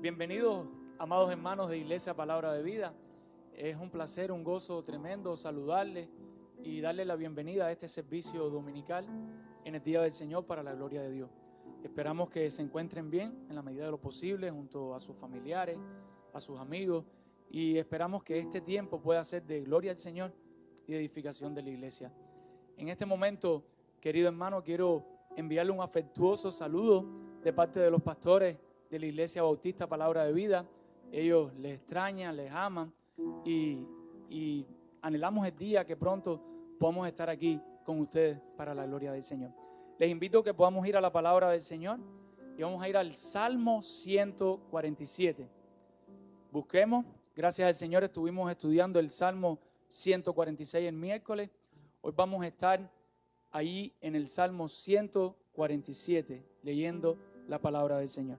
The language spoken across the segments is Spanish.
Bienvenidos, amados hermanos de Iglesia Palabra de Vida. Es un placer, un gozo tremendo saludarles y darle la bienvenida a este servicio dominical en el Día del Señor para la gloria de Dios. Esperamos que se encuentren bien en la medida de lo posible junto a sus familiares, a sus amigos, y esperamos que este tiempo pueda ser de gloria al Señor y de edificación de la iglesia. En este momento, querido hermano, quiero enviarle un afectuoso saludo de parte de los pastores de la Iglesia Bautista Palabra de Vida. Ellos les extrañan, les aman y anhelamos el día que pronto podamos estar aquí con ustedes para la gloria del Señor. Les invito a que podamos ir a la palabra del Señor y vamos a ir al Salmo 147. Busquemos, gracias al Señor estuvimos estudiando el Salmo 146 el miércoles. Hoy vamos a estar ahí en el Salmo 147 leyendo la palabra del Señor.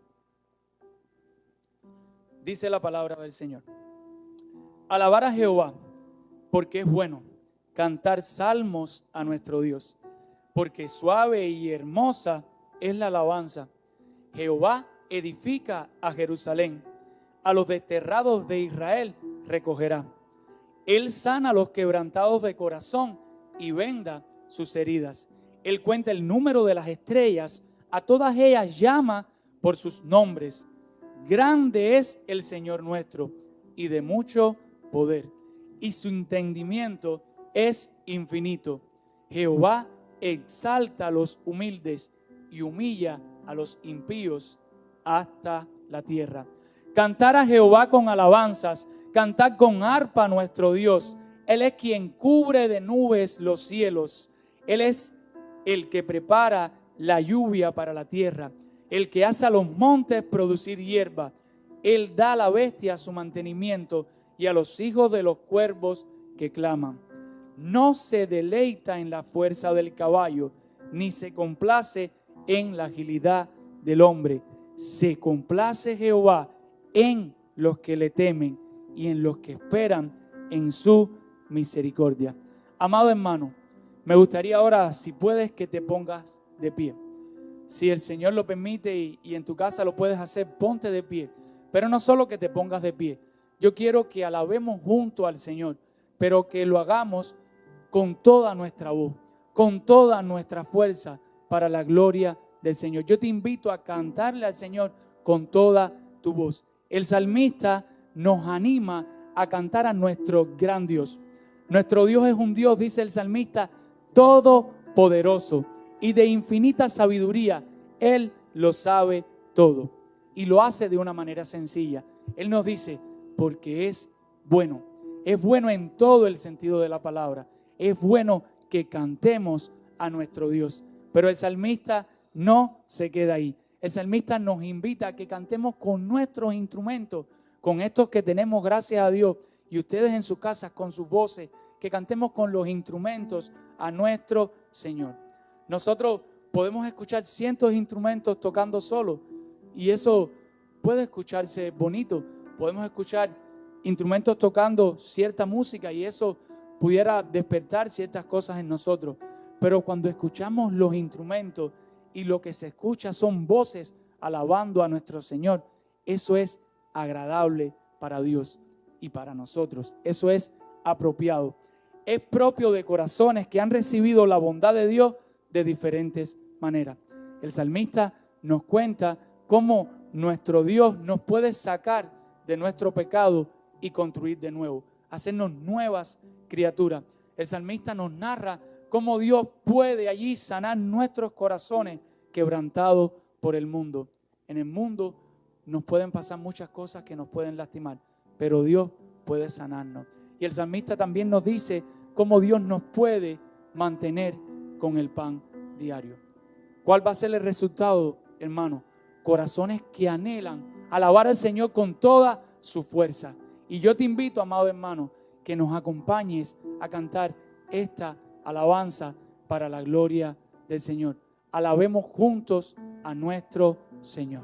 Dice la palabra del Señor: alabar a Jehová, porque es bueno, cantar salmos a nuestro Dios, porque suave y hermosa es la alabanza. Jehová edifica a Jerusalén, a los desterrados de Israel recogerá. Él sana a los quebrantados de corazón y venda sus heridas. Él cuenta el número de las estrellas, a todas ellas llama por sus nombres. Grande es el Señor nuestro y de mucho poder, y su entendimiento es infinito. Jehová exalta a los humildes y humilla a los impíos hasta la tierra. Cantar a Jehová con alabanzas, cantar con arpa a nuestro Dios. Él es quien cubre de nubes los cielos. Él es el que prepara la lluvia para la tierra, el que hace a los montes producir hierba. Él da a la bestia su mantenimiento y a los hijos de los cuervos que claman. No se deleita en la fuerza del caballo, ni se complace en la agilidad del hombre. Se complace Jehová en los que le temen y en los que esperan en su misericordia. Amado hermano, me gustaría ahora, si puedes, que te pongas de pie. Si el Señor lo permite y en tu casa lo puedes hacer, ponte de pie. Pero no solo que te pongas de pie. Yo quiero que alabemos junto al Señor, pero que lo hagamos con toda nuestra voz, con toda nuestra fuerza para la gloria del Señor. Yo te invito a cantarle al Señor con toda tu voz. El salmista nos anima a cantar a nuestro gran Dios. Nuestro Dios es un Dios, dice el salmista, todopoderoso y de infinita sabiduría. Él lo sabe todo y lo hace de una manera sencilla. Él nos dice, porque es bueno en todo el sentido de la palabra. Es bueno que cantemos a nuestro Dios. Pero el salmista no se queda ahí. El salmista nos invita a que cantemos con nuestros instrumentos, con estos que tenemos, gracias a Dios, y ustedes en sus casas con sus voces, que cantemos con los instrumentos a nuestro Señor. Nosotros podemos escuchar cientos de instrumentos tocando solo y eso puede escucharse bonito. Podemos escuchar instrumentos tocando cierta música y eso pudiera despertar ciertas cosas en nosotros. Pero cuando escuchamos los instrumentos y lo que se escucha son voces alabando a nuestro Señor, eso es agradable para Dios y para nosotros. Eso es apropiado. Es propio de corazones que han recibido la bondad de Dios de diferentes maneras. El salmista nos cuenta cómo nuestro Dios nos puede sacar de nuestro pecado y construir de nuevo, hacernos nuevas criaturas. El salmista nos narra cómo Dios puede allí sanar nuestros corazones quebrantados por el mundo. En el mundo nos pueden pasar muchas cosas que nos pueden lastimar, pero Dios puede sanarnos. Y el salmista también nos dice cómo Dios nos puede mantener con el pan diario. ¿Cuál va a ser el resultado, hermano? Corazones que anhelan alabar al Señor con toda su fuerza. Y yo te invito, amado hermano, que nos acompañes a cantar esta alabanza para la gloria del Señor. Alabemos juntos a nuestro Señor.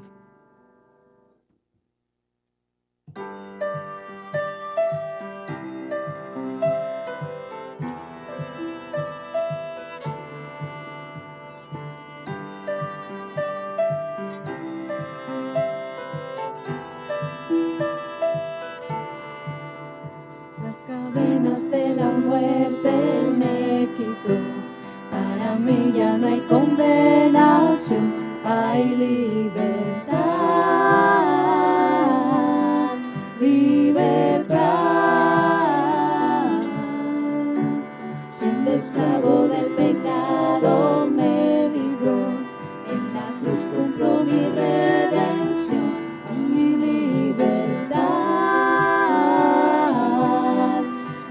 cadenas de la muerte me quitó. Para mí ya no hay condenación, hay libertad, libertad. Siendo esclavo del pecado me libró, en la cruz compró mi redención y libertad,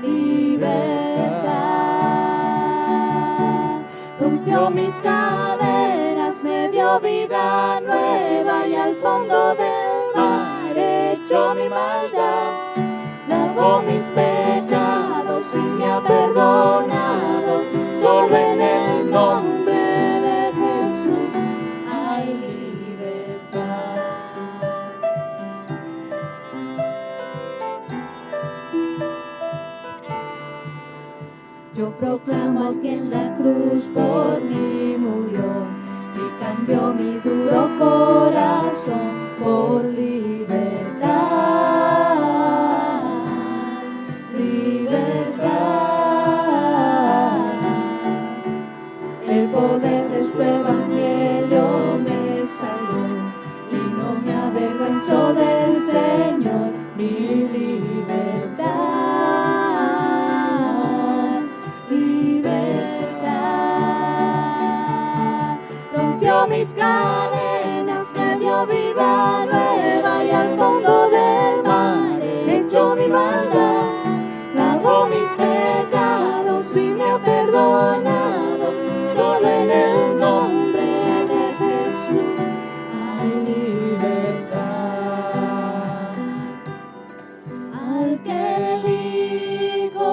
libertad. Rompió mis cadenas, me dio vida nueva y al fondo del mar echó mi maldad. Lavó mis pecados y me ha perdonado. Solo en el nombre de Jesús hay libertad. Yo proclamo al que en la cruz por mí murió y cambió mi duro corazón por libertad, libertad. El poder de su evangelio me salvó y no me avergüenzo del Señor, mi libertad, libertad. Rompió mis cadenas, me dio vida nueva y al fondo del mar echó mi maldad. Lavó mis pecados y me ha perdonado. Solo en el nombre de Jesús hay libertad. Al que el Hijo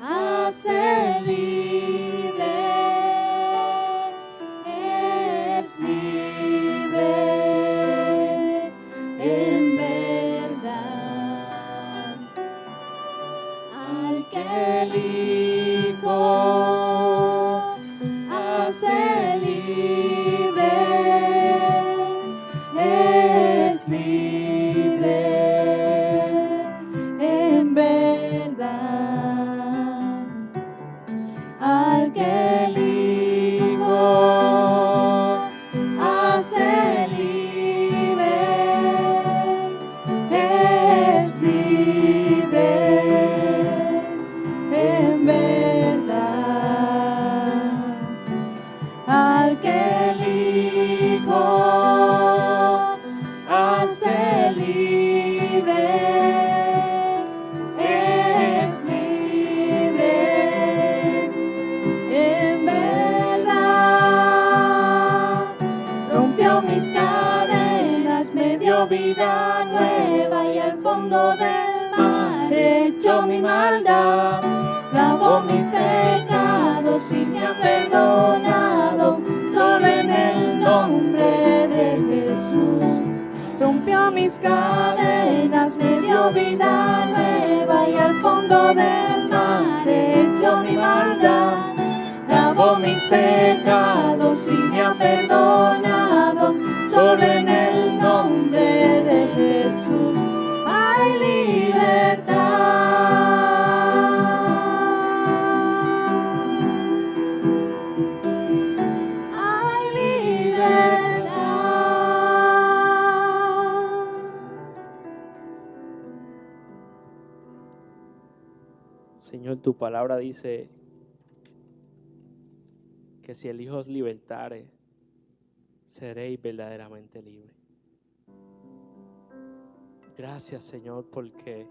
hace libre, es libre en verdad. Al que el Hijo hace libre, es libre en verdad. Al que el Hijo hace libre, es libre en verdad. Al que el Hijo hace libre, es libre en verdad. Rompió mis cadenas, me dio vida nueva y al fondo del mar echó mi maldad. Lavó mis pecados y me ha perdonado. Solo en el nombre de Jesús. Rompió mis cadenas, me dio vida nueva y al fondo del mar echó mi maldad. Lavó mis pecados y me ha perdonado. Solo en el nombre de Jesús hay libertad. Hay libertad. Señor, tu palabra dice que si el Hijo os libertare, seréis verdaderamente libres. Gracias, Señor, porque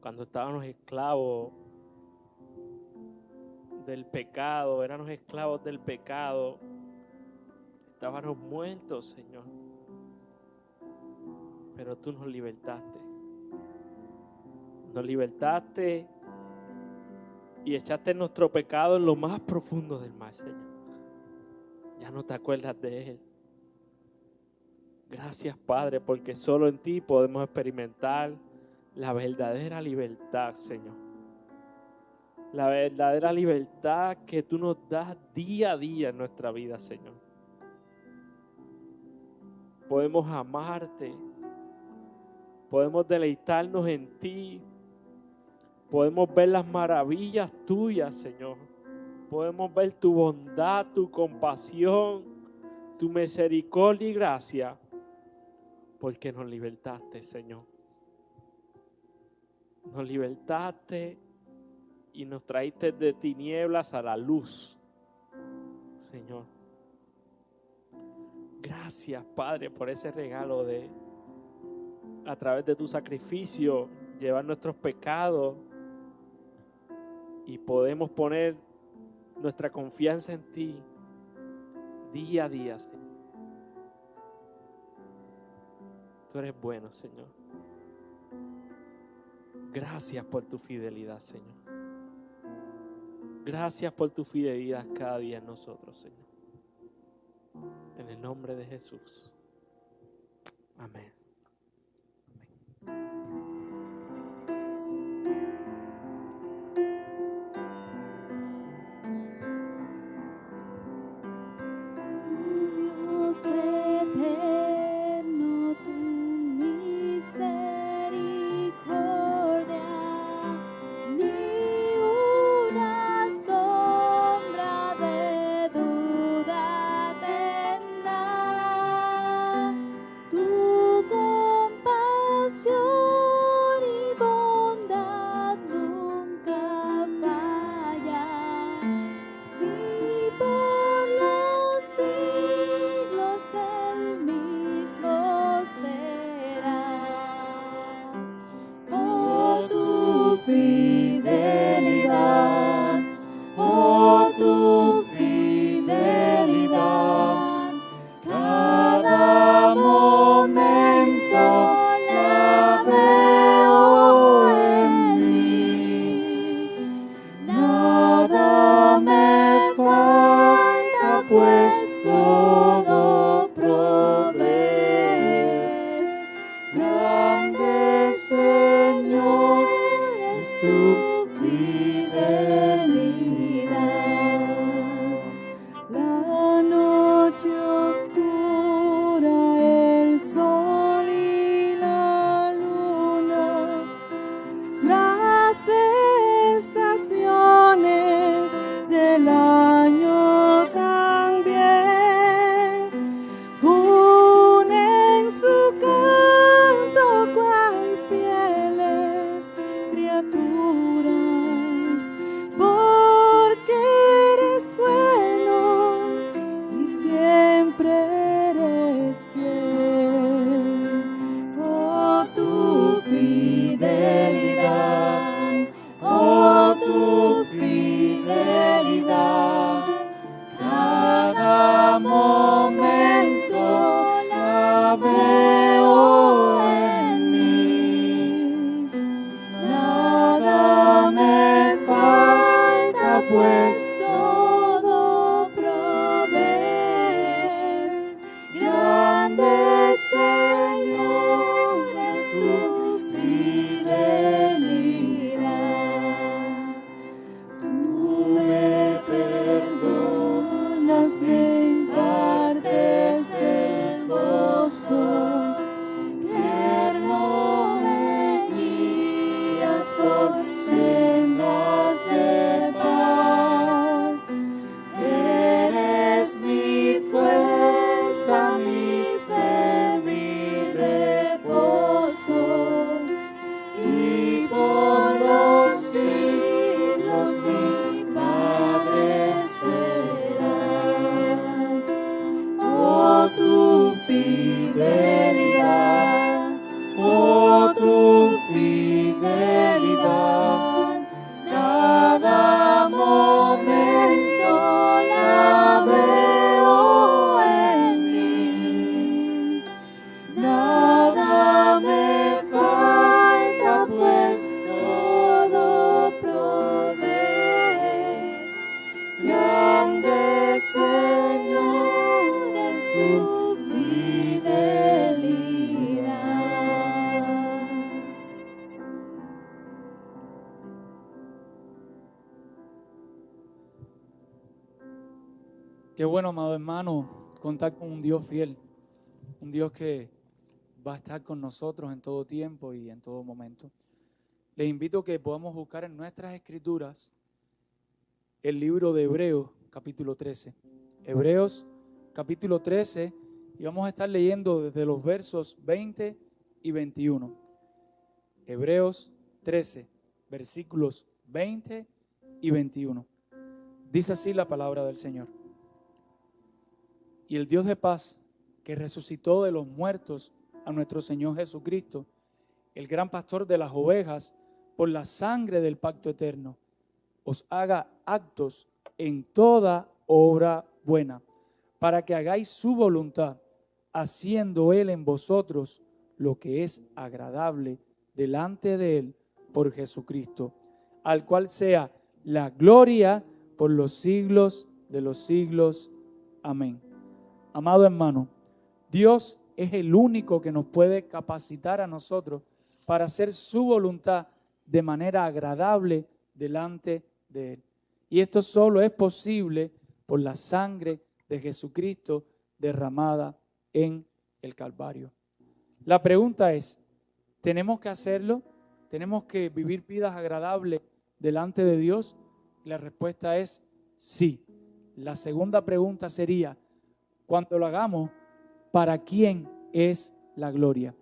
cuando estábamos esclavos del pecado, éramos esclavos del pecado, estábamos muertos, Señor. Pero tú nos libertaste. Nos libertaste y echaste nuestro pecado en lo más profundo del mar, Señor. Ya no te acuerdas de él. Gracias, Padre, porque solo en ti podemos experimentar la verdadera libertad, Señor. La verdadera libertad que tú nos das día a día en nuestra vida, Señor. Podemos amarte, podemos deleitarnos en ti, Podemos ver las maravillas tuyas, Señor. Podemos ver tu bondad, tu compasión, tu misericordia y gracia, porque nos libertaste, Señor. Nos libertaste y nos traíste de tinieblas a la luz, Señor. Gracias, Padre, por ese regalo de, a través de tu sacrificio, llevar nuestros pecados y podemos poner nuestra confianza en ti día a día, Señor. Tú eres bueno, Señor. Gracias por tu fidelidad, Señor. Gracias por tu fidelidad cada día en nosotros, Señor. En el nombre de Jesús. Amén. Dios eterno, tu misericordia, ni una sombra de duda tendrá. Tu compasión y bondad nunca falla, y por los siglos el mismo serás. Oh, tu fidelidad, oh, tu fidelidad, cada momento la veo en mí. Nada me falta, pues todo provees. Grande, Señor, es tu fidelidad. La noche oscura, el sol y la luna, las estaciones del año también unen su canto cual fieles criaturas, porque eres bueno y siempre eres fiel. Oh, tu fidelidad, oh, tu fidelidad, cada momento la veo en mí. Nada me falta, pues todo provees. Grande, Señor, es tu fidelidad. Tú me perdonas, me impartes el gozo, tierno me guías por sendas de paz. Eres mi fuerza, mi fe, mi reposo, y por los siglos mi Padre serás. Oh, tu fidelidad, oh, tu fidelidad, cada momento la veo en mí. Nada me falta, pues todo provees. Grande, Señor, es tu fidelidad. Qué bueno, amado hermano, contar con un Dios fiel, un Dios que va a estar con nosotros en todo tiempo y en todo momento. Les invito a que podamos buscar en nuestras escrituras el libro de Hebreos, capítulo 13. Hebreos, capítulo 13, y vamos a estar leyendo desde los versos 20 y 21. Hebreos 13, versículos 20 y 21. Dice así la palabra del Señor. Y el Dios de paz, que resucitó de los muertos a nuestro Señor Jesucristo, el gran pastor de las ovejas, por la sangre del pacto eterno, os haga actos en toda obra buena, para que hagáis su voluntad, haciendo Él en vosotros lo que es agradable delante de Él por Jesucristo, al cual sea la gloria por los siglos de los siglos. Amén. Amado hermano, Dios es el único que nos puede capacitar a nosotros para hacer su voluntad de manera agradable delante de Él. Y esto solo es posible por la sangre de Jesucristo derramada en el Calvario. La pregunta es, ¿tenemos que hacerlo? ¿Tenemos que vivir vidas agradables delante de Dios? La respuesta es sí. La segunda pregunta sería, cuando lo hagamos, ¿para quién es la gloria?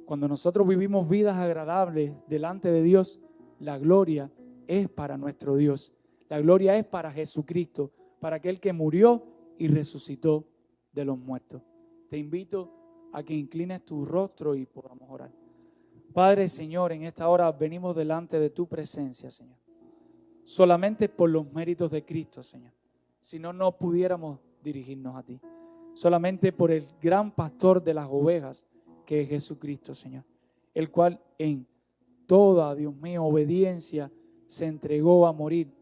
Cuando nosotros vivimos vidas agradables delante de Dios, la gloria es para nuestro Dios. La gloria es para Jesucristo, para aquel que murió y resucitó de los muertos. Te invito a que inclines tu rostro y podamos orar. Padre, Señor, en esta hora venimos delante de tu presencia, Señor. Solamente por los méritos de Cristo, Señor. Si no, no pudiéramos dirigirnos a ti. Solamente por el gran pastor de las ovejas, que es Jesucristo, Señor. El cual en toda, Dios mío, obediencia se entregó a morir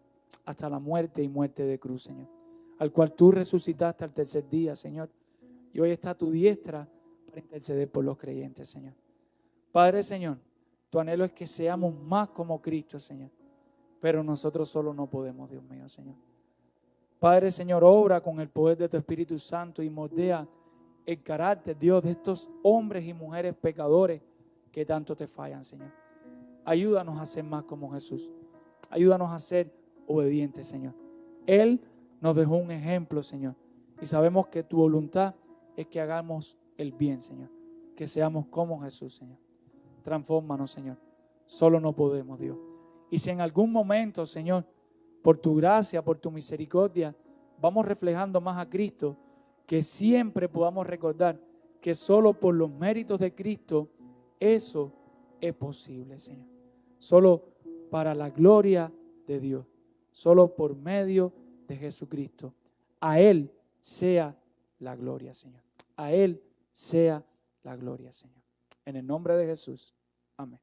hasta la muerte y muerte de cruz, Señor. Al cual tú resucitaste al tercer día, Señor. Y hoy está a tu diestra para interceder por los creyentes, Señor. Padre, Señor, tu anhelo es que seamos más como Cristo, Señor. Pero nosotros solo no podemos, Dios mío, Señor. Padre, Señor, obra con el poder de tu Espíritu Santo y moldea el carácter, Dios, de estos hombres y mujeres pecadores que tanto te fallan, Señor. Ayúdanos a ser más como Jesús. Ayúdanos a ser obedientes, Señor. Él nos dejó un ejemplo, Señor. Y sabemos que tu voluntad es que hagamos el bien, Señor. Que seamos como Jesús, Señor. Transfórmanos, Señor. Solo no podemos, Dios. Y si en algún momento, Señor, por tu gracia, por tu misericordia, vamos reflejando más a Cristo, que siempre podamos recordar que solo por los méritos de Cristo eso es posible, Señor. Solo para la gloria de Dios. Solo por medio de Jesucristo. A Él sea la gloria, Señor. A Él sea la gloria, Señor. En el nombre de Jesús. Amén.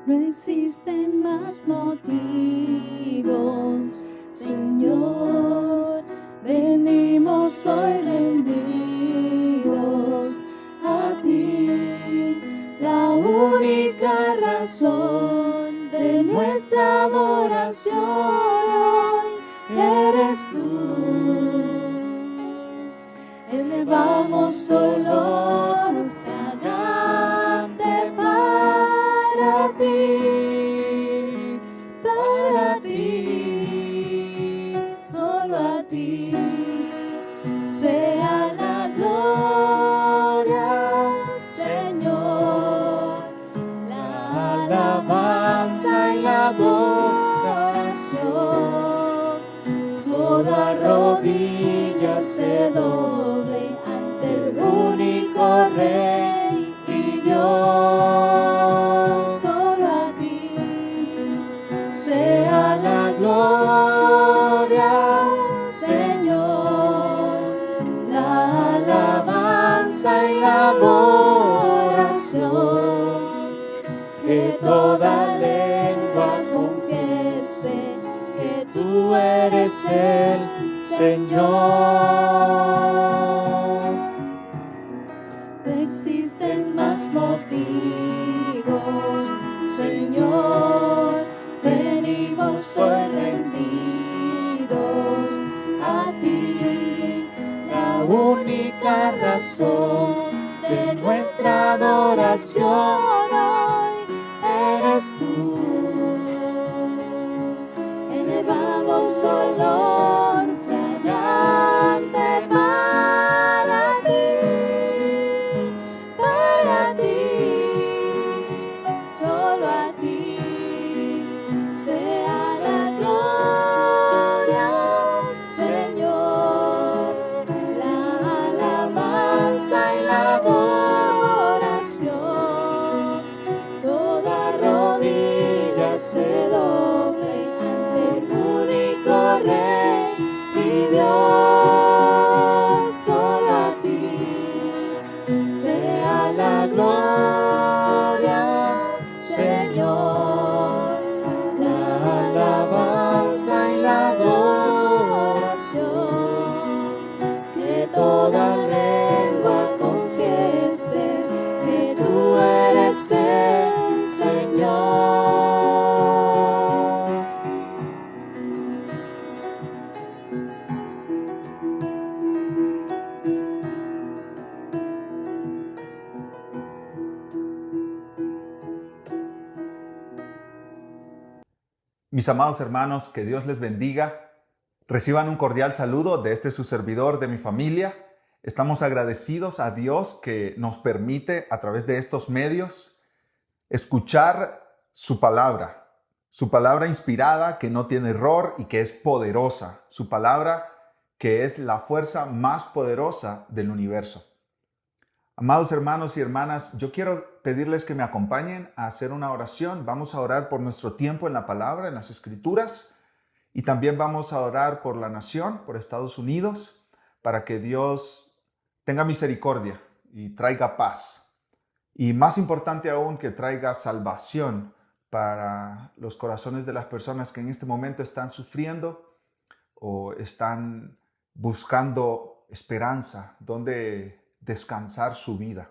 No existen más motivos, Señor. Venimos hoy rendidos a ti. La única razón de nuestra adoración hoy eres tú. Elevamos solo fragante para ti, solo a ti, sea la gloria, Señor, la alabanza y la adoración, toda rodilla se doble ante el único Rey y Dios. Gloria, Señor, la alabanza y la adoración, que toda lengua confiese que tú eres el Señor. No existen más motivos, Señor, venimos hoy rendidos a ti, la única razón de nuestra adoración hoy eres tú. Elevamos olor fragante para ti, solo a ti sea la gloria, Señor, la alabanza y la adoración. Toda rodilla se doble ante el único Rey y Dios. Solo a ti sea la gloria, Señor, la alabanza y la adoración. Que toda lengua confiese que tú eres el Señor. Mis amados hermanos, que Dios les bendiga. Reciban un cordial saludo de su servidor, de mi familia. Estamos agradecidos a Dios que nos permite, a través de estos medios, escuchar su palabra inspirada, que no tiene error y que es poderosa. Su palabra que es la fuerza más poderosa del universo. Amados hermanos y hermanas, yo quiero pedirles que me acompañen a hacer una oración. Vamos a orar por nuestro tiempo en la palabra, en las Escrituras, y también vamos a orar por la nación, por Estados Unidos, para que Dios tenga misericordia y traiga paz. Y más importante aún, que traiga salvación para los corazones de las personas que en este momento están sufriendo o están buscando esperanza, donde descansar su vida.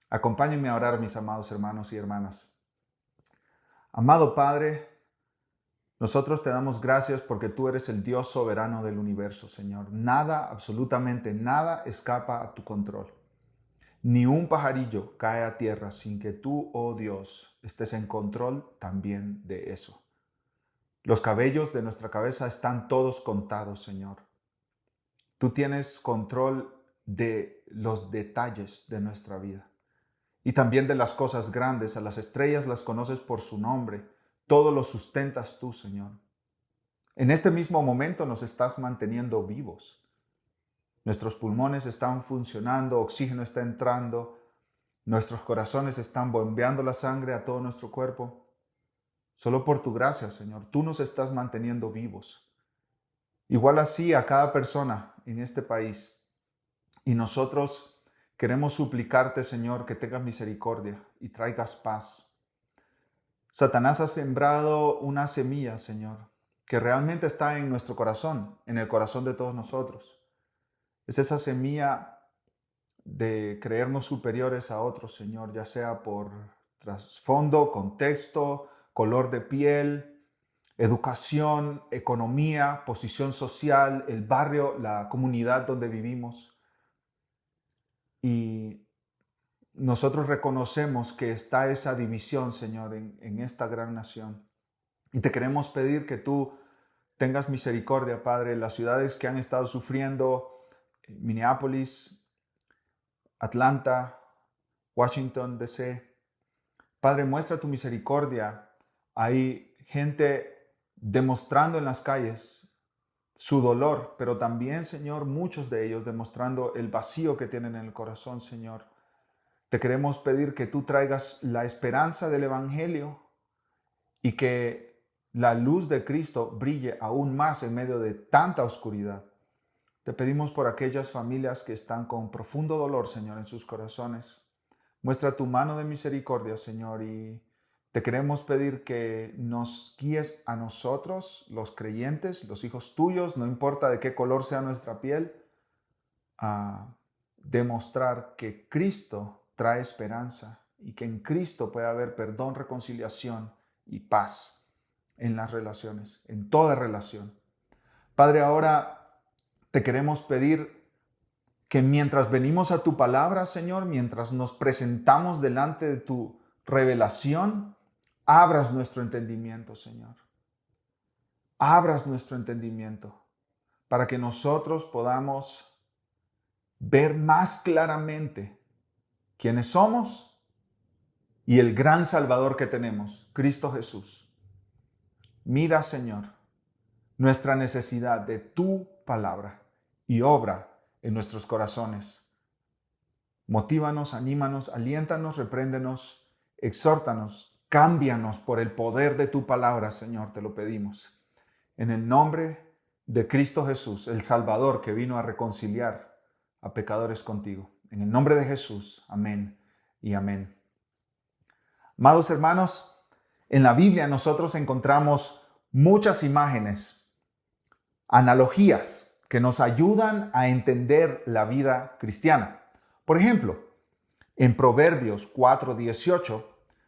Acompáñenme a orar, mis amados hermanos y hermanas. Amado Padre, nosotros te damos gracias porque tú eres el Dios soberano del universo, Señor. Nada, absolutamente nada, escapa a tu control. Ni un pajarillo cae a tierra sin que tú, oh Dios, estés en control también de eso. Los cabellos de nuestra cabeza están todos contados, Señor. Tú tienes control de los detalles de nuestra vida y también de las cosas grandes. A las estrellas las conoces por su nombre. Todo lo sustentas tú, Señor. En este mismo momento nos estás manteniendo vivos. Nuestros pulmones están funcionando, oxígeno está entrando, nuestros corazones están bombeando la sangre a todo nuestro cuerpo. Solo por tu gracia, Señor, tú nos estás manteniendo vivos. Igual así a cada persona en este país. Y nosotros queremos suplicarte, Señor, que tengas misericordia y traigas paz. Satanás ha sembrado una semilla, Señor, que realmente está en nuestro corazón, en el corazón de todos nosotros. Es esa semilla de creernos superiores a otros, Señor, ya sea por trasfondo, contexto, color de piel, educación, economía, posición social, el barrio, la comunidad donde vivimos. Y nosotros reconocemos que está esa división, Señor, en esta gran nación. Y te queremos pedir que tú tengas misericordia, Padre, las ciudades que han estado sufriendo, Minneapolis, Atlanta, Washington, D.C. Padre, muestra tu misericordia. Hay gente demostrando en las calles su dolor, pero también, Señor, muchos de ellos demostrando el vacío que tienen en el corazón, Señor. Te queremos pedir que tú traigas la esperanza del Evangelio y que la luz de Cristo brille aún más en medio de tanta oscuridad. Te pedimos por aquellas familias que están con profundo dolor, Señor, en sus corazones. Muestra tu mano de misericordia, Señor, y te queremos pedir que nos guíes a nosotros, los creyentes, los hijos tuyos, no importa de qué color sea nuestra piel, a demostrar que Cristo trae esperanza y que en Cristo pueda haber perdón, reconciliación y paz en las relaciones, en toda relación. Padre, ahora te queremos pedir que mientras venimos a tu palabra, Señor, mientras nos presentamos delante de tu revelación, abras nuestro entendimiento, Señor. Abras nuestro entendimiento para que nosotros podamos ver más claramente quiénes somos y el gran Salvador que tenemos, Cristo Jesús. Mira, Señor, nuestra necesidad de tu palabra y obra en nuestros corazones. Motívanos, anímanos, aliéntanos, repréndenos, exhórtanos, cámbianos por el poder de tu palabra, Señor, te lo pedimos. En el nombre de Cristo Jesús, el Salvador que vino a reconciliar a pecadores contigo. En el nombre de Jesús, amén y amén. Amados hermanos, en la Biblia nosotros encontramos muchas imágenes, analogías que nos ayudan a entender la vida cristiana. Por ejemplo, en Proverbios 4:18,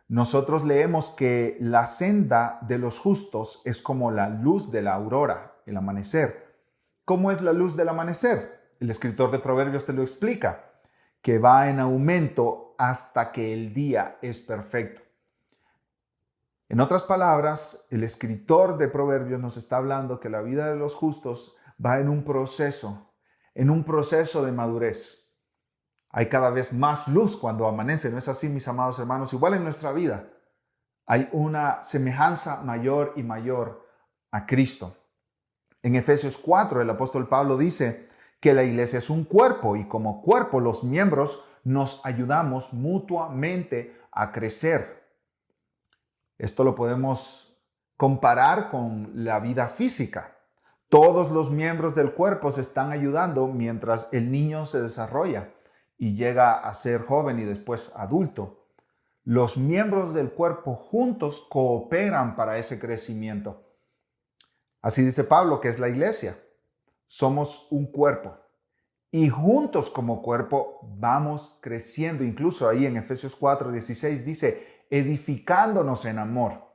nosotros leemos que la senda de los justos es como la luz de la aurora, el amanecer. ¿Cómo es la luz del amanecer? El escritor de Proverbios te lo explica, que va en aumento hasta que el día es perfecto. En otras palabras, el escritor de Proverbios nos está hablando que la vida de los justos va en un proceso de madurez. Hay cada vez más luz cuando amanece, ¿no es así, mis amados hermanos? Igual en nuestra vida hay una semejanza mayor y mayor a Cristo. En Efesios 4, el apóstol Pablo dice que la iglesia es un cuerpo y como cuerpo los miembros nos ayudamos mutuamente a crecer. Esto lo podemos comparar con la vida física. Todos los miembros del cuerpo se están ayudando mientras el niño se desarrolla y llega a ser joven y después adulto. Los miembros del cuerpo juntos cooperan para ese crecimiento. Así dice Pablo, que es la iglesia. Somos un cuerpo y juntos como cuerpo vamos creciendo. Incluso ahí en Efesios 4:16 dice, edificándonos en amor.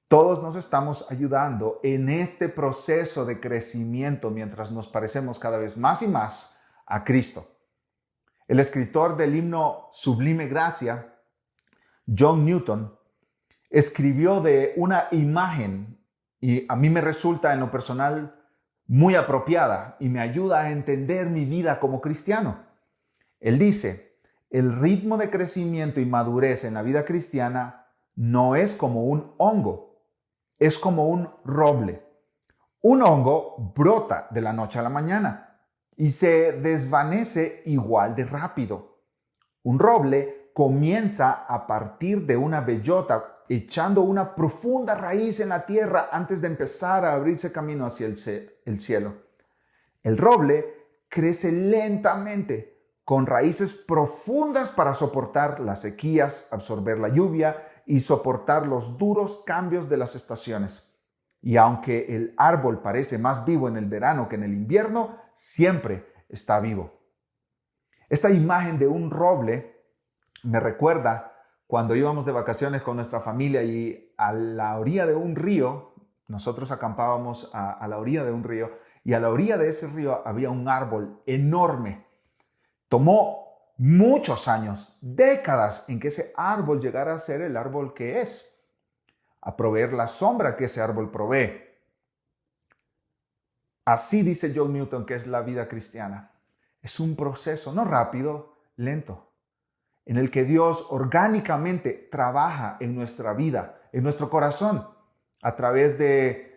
Todos nos estamos ayudando en este proceso de crecimiento mientras nos parecemos cada vez más y más a Cristo. El escritor del himno Sublime Gracia, John Newton, escribió de una imagen y a mí me resulta en lo personal muy apropiada y me ayuda a entender mi vida como cristiano. Él dice, el ritmo de crecimiento y madurez en la vida cristiana no es como un hongo, es como un roble. Un hongo brota de la noche a la mañana y se desvanece igual de rápido. Un roble comienza a partir de una bellota, echando una profunda raíz en la tierra antes de empezar a abrirse camino hacia el cielo. El roble crece lentamente, con raíces profundas para soportar las sequías, absorber la lluvia y soportar los duros cambios de las estaciones. Y aunque el árbol parece más vivo en el verano que en el invierno, siempre está vivo. Esta imagen de un roble me recuerda cuando íbamos de vacaciones con nuestra familia y a la orilla de un río, nosotros acampábamos a la orilla de un río y a la orilla de ese río había un árbol enorme. Tomó muchos años, décadas, en que ese árbol llegara a ser el árbol que es, a proveer la sombra que ese árbol provee. Así dice John Newton que es la vida cristiana. Es un proceso, no rápido, lento, en el que Dios orgánicamente trabaja en nuestra vida, en nuestro corazón, a través de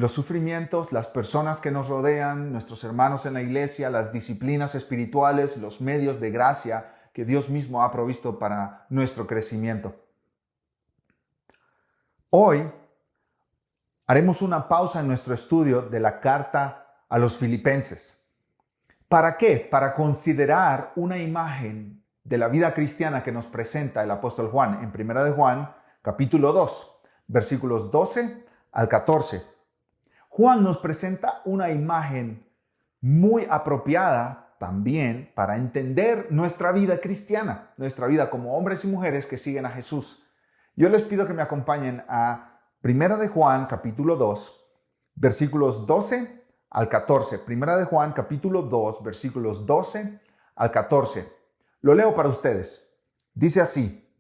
los sufrimientos, las personas que nos rodean, nuestros hermanos en la iglesia, las disciplinas espirituales, los medios de gracia que Dios mismo ha provisto para nuestro crecimiento. Hoy haremos una pausa en nuestro estudio de la carta a los Filipenses. ¿Para qué? Para considerar una imagen de la vida cristiana que nos presenta el apóstol Juan en 1 de Juan, capítulo 2, versículos 12 al 14. Juan nos presenta una imagen muy apropiada también para entender nuestra vida cristiana, nuestra vida como hombres y mujeres que siguen a Jesús. Yo les pido que me acompañen a 1 de Juan, capítulo 2, versículos 12 al 14. 1 de Juan, capítulo 2, versículos 12 al 14. Lo leo para ustedes. Dice así: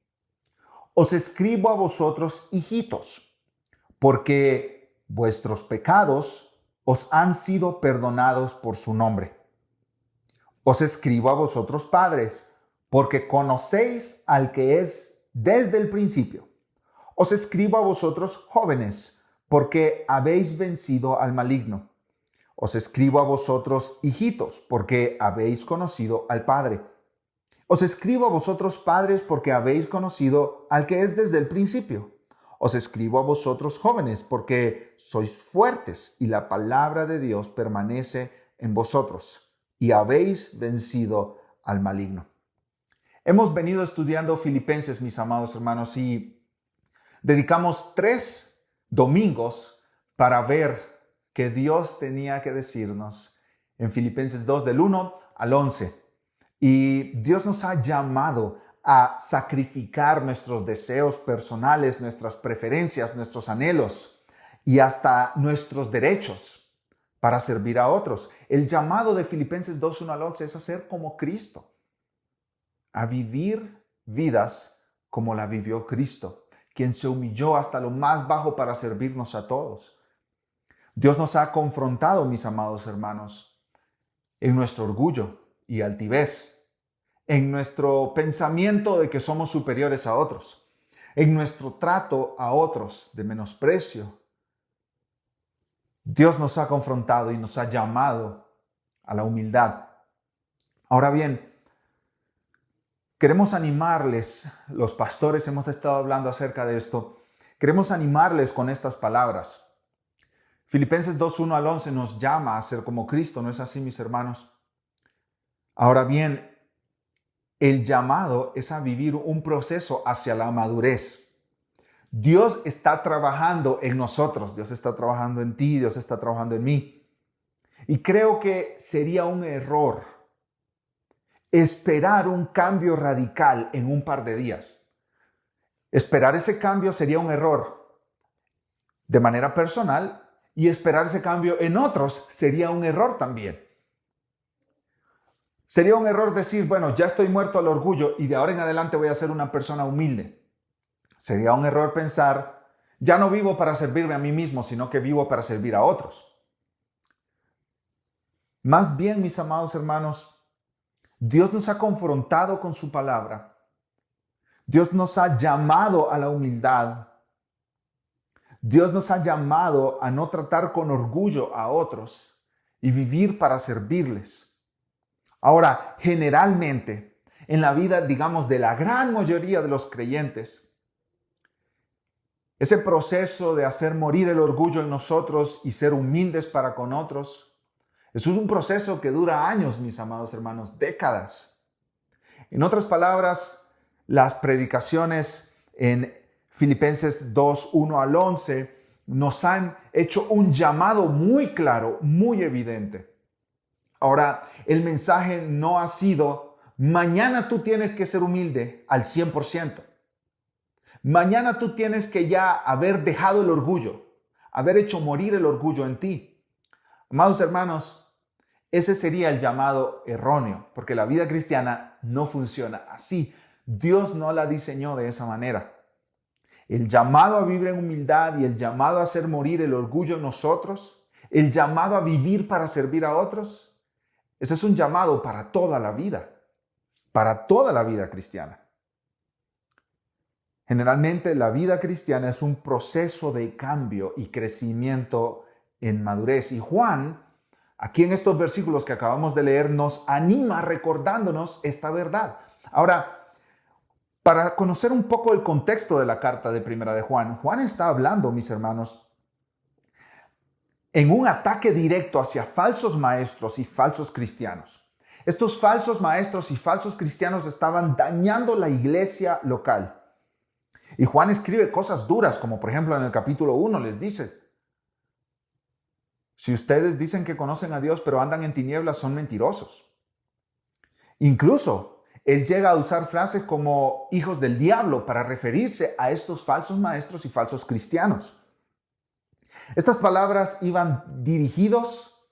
Os escribo a vosotros, hijitos, porque vuestros pecados os han sido perdonados por su nombre. Os escribo a vosotros, padres, porque conocéis al que es desde el principio. Os escribo a vosotros, jóvenes, porque habéis vencido al maligno. Os escribo a vosotros, hijitos, porque habéis conocido al Padre. Os escribo a vosotros, padres, porque habéis conocido al que es desde el principio. Os escribo a vosotros, jóvenes, porque sois fuertes y la palabra de Dios permanece en vosotros y habéis vencido al maligno. Hemos venido estudiando Filipenses, mis amados hermanos, y dedicamos 3 domingos para ver qué Dios tenía que decirnos en Filipenses 2 del 1 al 11. Y Dios nos ha llamado a sacrificar nuestros deseos personales, nuestras preferencias, nuestros anhelos y hasta nuestros derechos para servir a otros. El llamado de Filipenses 2, 1 al 11 es a ser como Cristo, a vivir vidas como la vivió Cristo, quien se humilló hasta lo más bajo para servirnos a todos. Dios nos ha confrontado, mis amados hermanos, en nuestro orgullo y altivez, en nuestro pensamiento de que somos superiores a otros, en nuestro trato a otros de menosprecio. Dios nos ha confrontado y nos ha llamado a la humildad. Ahora bien, queremos animarles, los pastores hemos estado hablando acerca de esto, queremos animarles con estas palabras. Filipenses 2, 1 al 11 nos llama a ser como Cristo, ¿no es así, mis hermanos? Ahora bien, el llamado es a vivir un proceso hacia la madurez. Dios está trabajando en nosotros, Dios está trabajando en ti, Dios está trabajando en mí. Y creo que sería un error esperar un cambio radical en un par de días. Esperar ese cambio sería un error de manera personal y esperar ese cambio en otros sería un error también. Sería un error decir, bueno, ya estoy muerto al orgullo y de ahora en adelante voy a ser una persona humilde. Sería un error pensar, ya no vivo para servirme a mí mismo, sino que vivo para servir a otros. Más bien, mis amados hermanos, Dios nos ha confrontado con su palabra. Dios nos ha llamado a la humildad. Dios nos ha llamado a no tratar con orgullo a otros y vivir para servirles. Ahora, generalmente, en la vida, digamos, de la gran mayoría de los creyentes, ese proceso de hacer morir el orgullo en nosotros y ser humildes para con otros, eso es un proceso que dura años, mis amados hermanos, décadas. En otras palabras, las predicaciones en Filipenses 2, 1 al 11 nos han hecho un llamado muy claro, muy evidente. Ahora, el mensaje no ha sido, mañana tú tienes que ser humilde al 100%. Mañana tú tienes que ya haber dejado el orgullo, haber hecho morir el orgullo en ti. Amados hermanos, ese sería el llamado erróneo, porque la vida cristiana no funciona así. Dios no la diseñó de esa manera. El llamado a vivir en humildad y el llamado a hacer morir el orgullo en nosotros, el llamado a vivir para servir a otros, ese es un llamado para toda la vida cristiana. Generalmente la vida cristiana es un proceso de cambio y crecimiento en madurez. Y Juan, aquí en estos versículos que acabamos de leer, nos anima recordándonos esta verdad. Ahora, para conocer un poco el contexto de la carta de Primera de Juan, Juan está hablando, mis hermanos, en un ataque directo hacia falsos maestros y falsos cristianos. Estos falsos maestros y falsos cristianos estaban dañando la iglesia local. Y Juan escribe cosas duras, como por ejemplo en el capítulo 1 les dice, si ustedes dicen que conocen a Dios pero andan en tinieblas, son mentirosos. Incluso él llega a usar frases como hijos del diablo para referirse a estos falsos maestros y falsos cristianos. Estas palabras iban dirigidos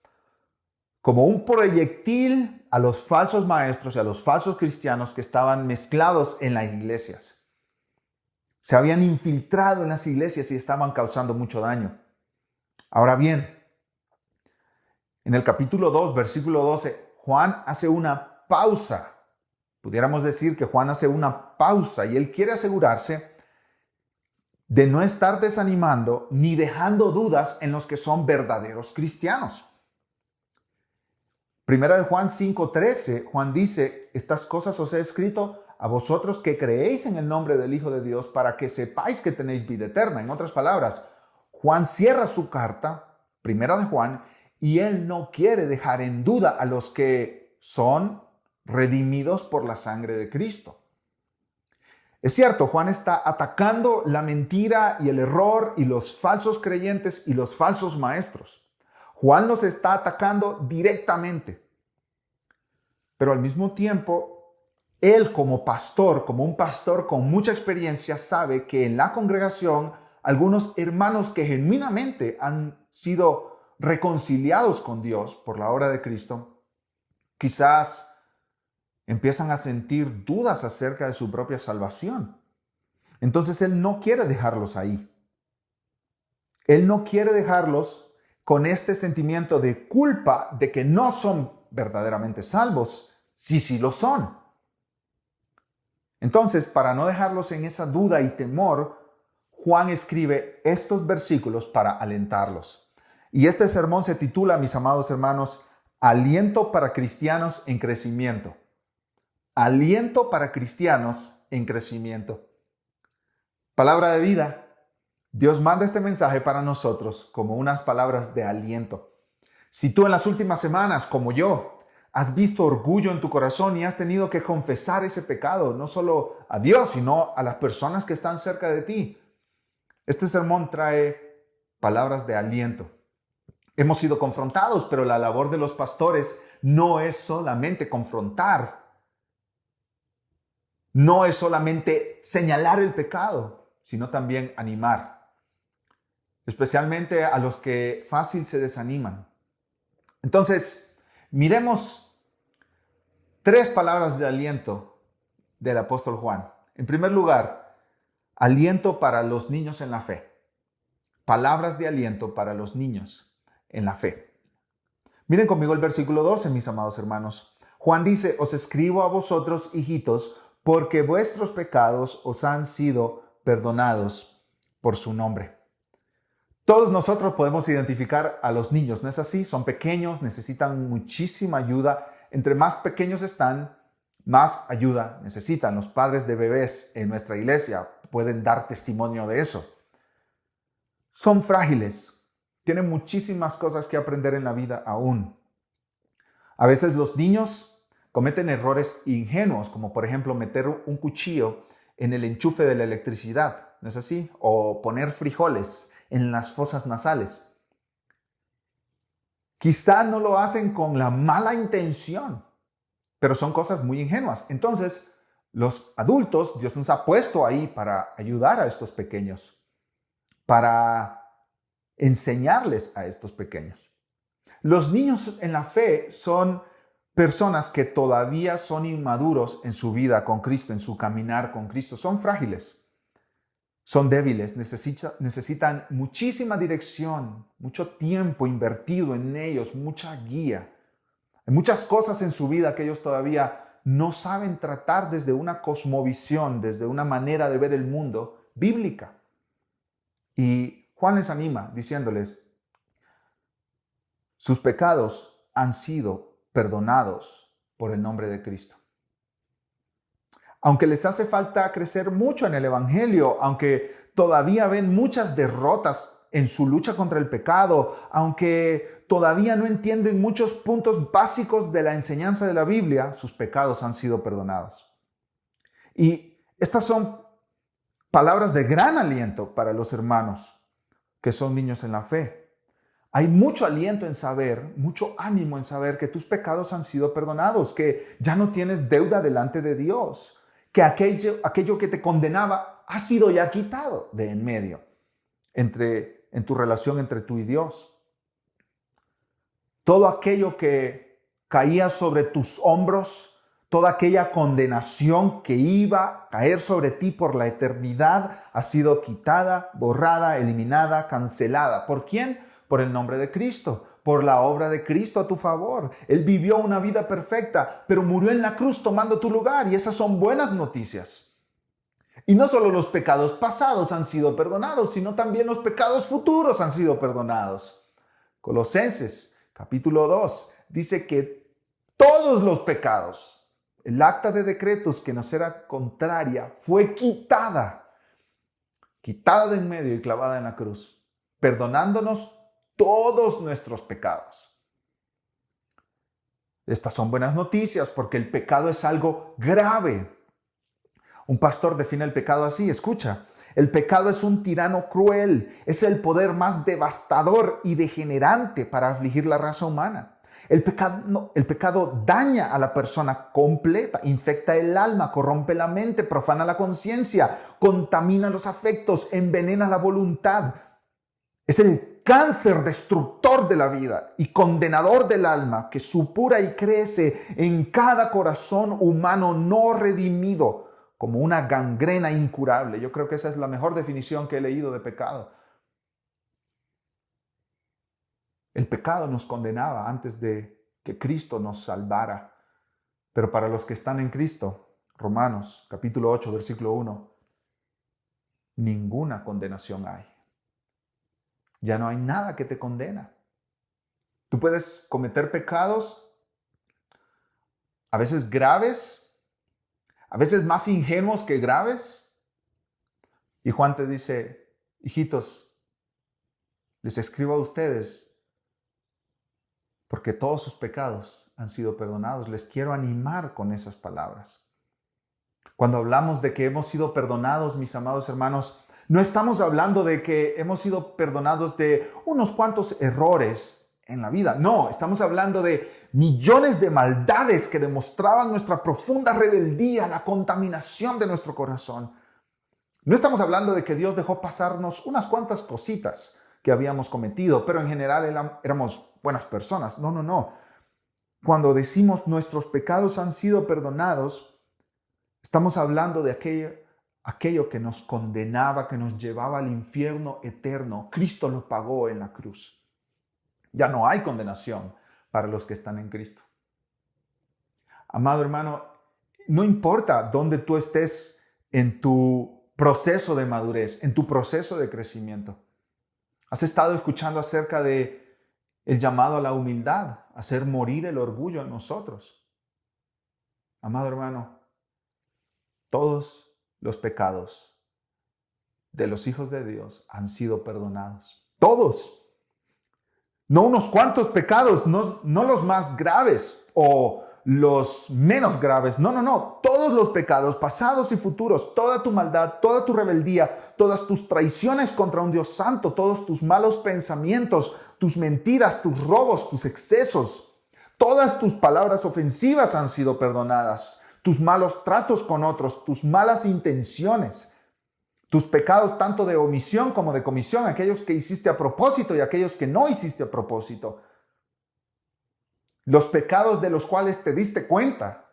como un proyectil a los falsos maestros y a los falsos cristianos que estaban mezclados en las iglesias. Se habían infiltrado en las iglesias y estaban causando mucho daño. Ahora bien, en el capítulo 2, versículo 12, Juan hace una pausa. Pudiéramos decir que Juan hace una pausa y él quiere asegurarse de no estar desanimando ni dejando dudas en los que son verdaderos cristianos. Primera de Juan 5:13, Juan dice, estas cosas os he escrito a vosotros que creéis en el nombre del Hijo de Dios para que sepáis que tenéis vida eterna. En otras palabras, Juan cierra su carta, Primera de Juan, y él no quiere dejar en duda a los que son redimidos por la sangre de Cristo. Es cierto, Juan está atacando la mentira y el error y los falsos creyentes y los falsos maestros. Juan los está atacando directamente. Pero al mismo tiempo, él como pastor, como un pastor con mucha experiencia, sabe que en la congregación algunos hermanos que genuinamente han sido reconciliados con Dios por la obra de Cristo, quizás empiezan a sentir dudas acerca de su propia salvación. Entonces él no quiere dejarlos ahí. Él no quiere dejarlos con este sentimiento de culpa de que no son verdaderamente salvos, sí lo son. Entonces, para no dejarlos en esa duda y temor, Juan escribe estos versículos para alentarlos. Y este sermón se titula, mis amados hermanos, Aliento para cristianos en crecimiento. Aliento para cristianos en crecimiento. Palabra de vida. Dios manda este mensaje para nosotros como unas palabras de aliento. Si tú en las últimas semanas, como yo, has visto orgullo en tu corazón y has tenido que confesar ese pecado, no solo a Dios, sino a las personas que están cerca de ti, este sermón trae palabras de aliento. Hemos sido confrontados, pero la labor de los pastores no es solamente confrontar. No es solamente señalar el pecado, sino también animar, especialmente a los que fácil se desaniman. Entonces, miremos 3 palabras de aliento del apóstol Juan. En primer lugar, aliento para los niños en la fe. Palabras de aliento para los niños en la fe. Miren conmigo el versículo 12, mis amados hermanos. Juan dice, os escribo a vosotros, hijitos, porque vuestros pecados os han sido perdonados por su nombre. Todos nosotros podemos identificar a los niños, ¿no es así? Son pequeños, necesitan muchísima ayuda. Entre más pequeños están, más ayuda necesitan. Los padres de bebés en nuestra iglesia pueden dar testimonio de eso. Son frágiles, tienen muchísimas cosas que aprender en la vida aún. A veces los niños cometen errores ingenuos, como por ejemplo meter un cuchillo en el enchufe de la electricidad, ¿no es así? O poner frijoles en las fosas nasales. Quizá no lo hacen con la mala intención, pero son cosas muy ingenuas. Entonces, los adultos, Dios nos ha puesto ahí para ayudar a estos pequeños, para enseñarles a estos pequeños. Los niños en la fe son personas que todavía son inmaduros en su vida con Cristo, en su caminar con Cristo. Son frágiles, son débiles, necesitan muchísima dirección, mucho tiempo invertido en ellos, mucha guía. Hay muchas cosas en su vida que ellos todavía no saben tratar desde una cosmovisión, desde una manera de ver el mundo bíblica. Y Juan les anima diciéndoles, sus pecados han sido perdonados por el nombre de Cristo. Aunque les hace falta crecer mucho en el Evangelio, aunque todavía ven muchas derrotas en su lucha contra el pecado, aunque todavía no entienden muchos puntos básicos de la enseñanza de la Biblia, sus pecados han sido perdonados. Y estas son palabras de gran aliento para los hermanos que son niños en la fe. Hay mucho aliento en saber, mucho ánimo en saber que tus pecados han sido perdonados, que ya no tienes deuda delante de Dios, que aquello que te condenaba ha sido ya quitado de en medio en tu relación entre tú y Dios. Todo aquello que caía sobre tus hombros, toda aquella condenación que iba a caer sobre ti por la eternidad ha sido quitada, borrada, eliminada, cancelada. ¿Por quién? Por el nombre de Cristo, por la obra de Cristo a tu favor. Él vivió una vida perfecta, pero murió en la cruz tomando tu lugar, y esas son buenas noticias. Y no solo los pecados pasados han sido perdonados, sino también los pecados futuros han sido perdonados. Colosenses capítulo 2 dice que todos los pecados, el acta de decretos que nos era contraria, fue quitada de en medio y clavada en la cruz, perdonándonos todos nuestros pecados. Estas son buenas noticias porque el pecado es algo grave. Un pastor define el pecado así, escucha: el pecado es un tirano cruel, es el poder más devastador y degenerante para afligir la raza humana. El pecado daña a la persona completa, infecta el alma, corrompe la mente, profana la conciencia, contamina los afectos, envenena la voluntad. Es el cáncer destructor de la vida y condenador del alma que supura y crece en cada corazón humano no redimido como una gangrena incurable. Yo creo que esa es la mejor definición que he leído de pecado. El pecado nos condenaba antes de que Cristo nos salvara. Pero para los que están en Cristo, Romanos capítulo 8, versículo 1, ninguna condenación hay. Ya no hay nada que te condena. Tú puedes cometer pecados, a veces graves, a veces más ingenuos que graves. Y Juan te dice: hijitos, les escribo a ustedes porque todos sus pecados han sido perdonados. Les quiero animar con esas palabras. Cuando hablamos de que hemos sido perdonados, mis amados hermanos, no estamos hablando de que hemos sido perdonados de unos cuantos errores en la vida. No, estamos hablando de millones de maldades que demostraban nuestra profunda rebeldía, la contaminación de nuestro corazón. No estamos hablando de que Dios dejó pasarnos unas cuantas cositas que habíamos cometido, pero en general éramos buenas personas. No. Cuando decimos nuestros pecados han sido perdonados, estamos hablando de aquello que nos condenaba, que nos llevaba al infierno eterno. Cristo lo pagó en la cruz. Ya no hay condenación para los que están en Cristo. Amado hermano, no importa dónde tú estés en tu proceso de madurez, en tu proceso de crecimiento. Has estado escuchando acerca de el llamado a la humildad, a hacer morir el orgullo en nosotros. Amado hermano, todos los pecados de los hijos de Dios han sido perdonados. Todos. No unos cuantos pecados, no los más graves o los menos graves. No. Todos los pecados, pasados y futuros, toda tu maldad, toda tu rebeldía, todas tus traiciones contra un Dios santo, todos tus malos pensamientos, tus mentiras, tus robos, tus excesos, todas tus palabras ofensivas han sido perdonadas. Tus malos tratos con otros, tus malas intenciones, tus pecados tanto de omisión como de comisión, aquellos que hiciste a propósito y aquellos que no hiciste a propósito. Los pecados de los cuales te diste cuenta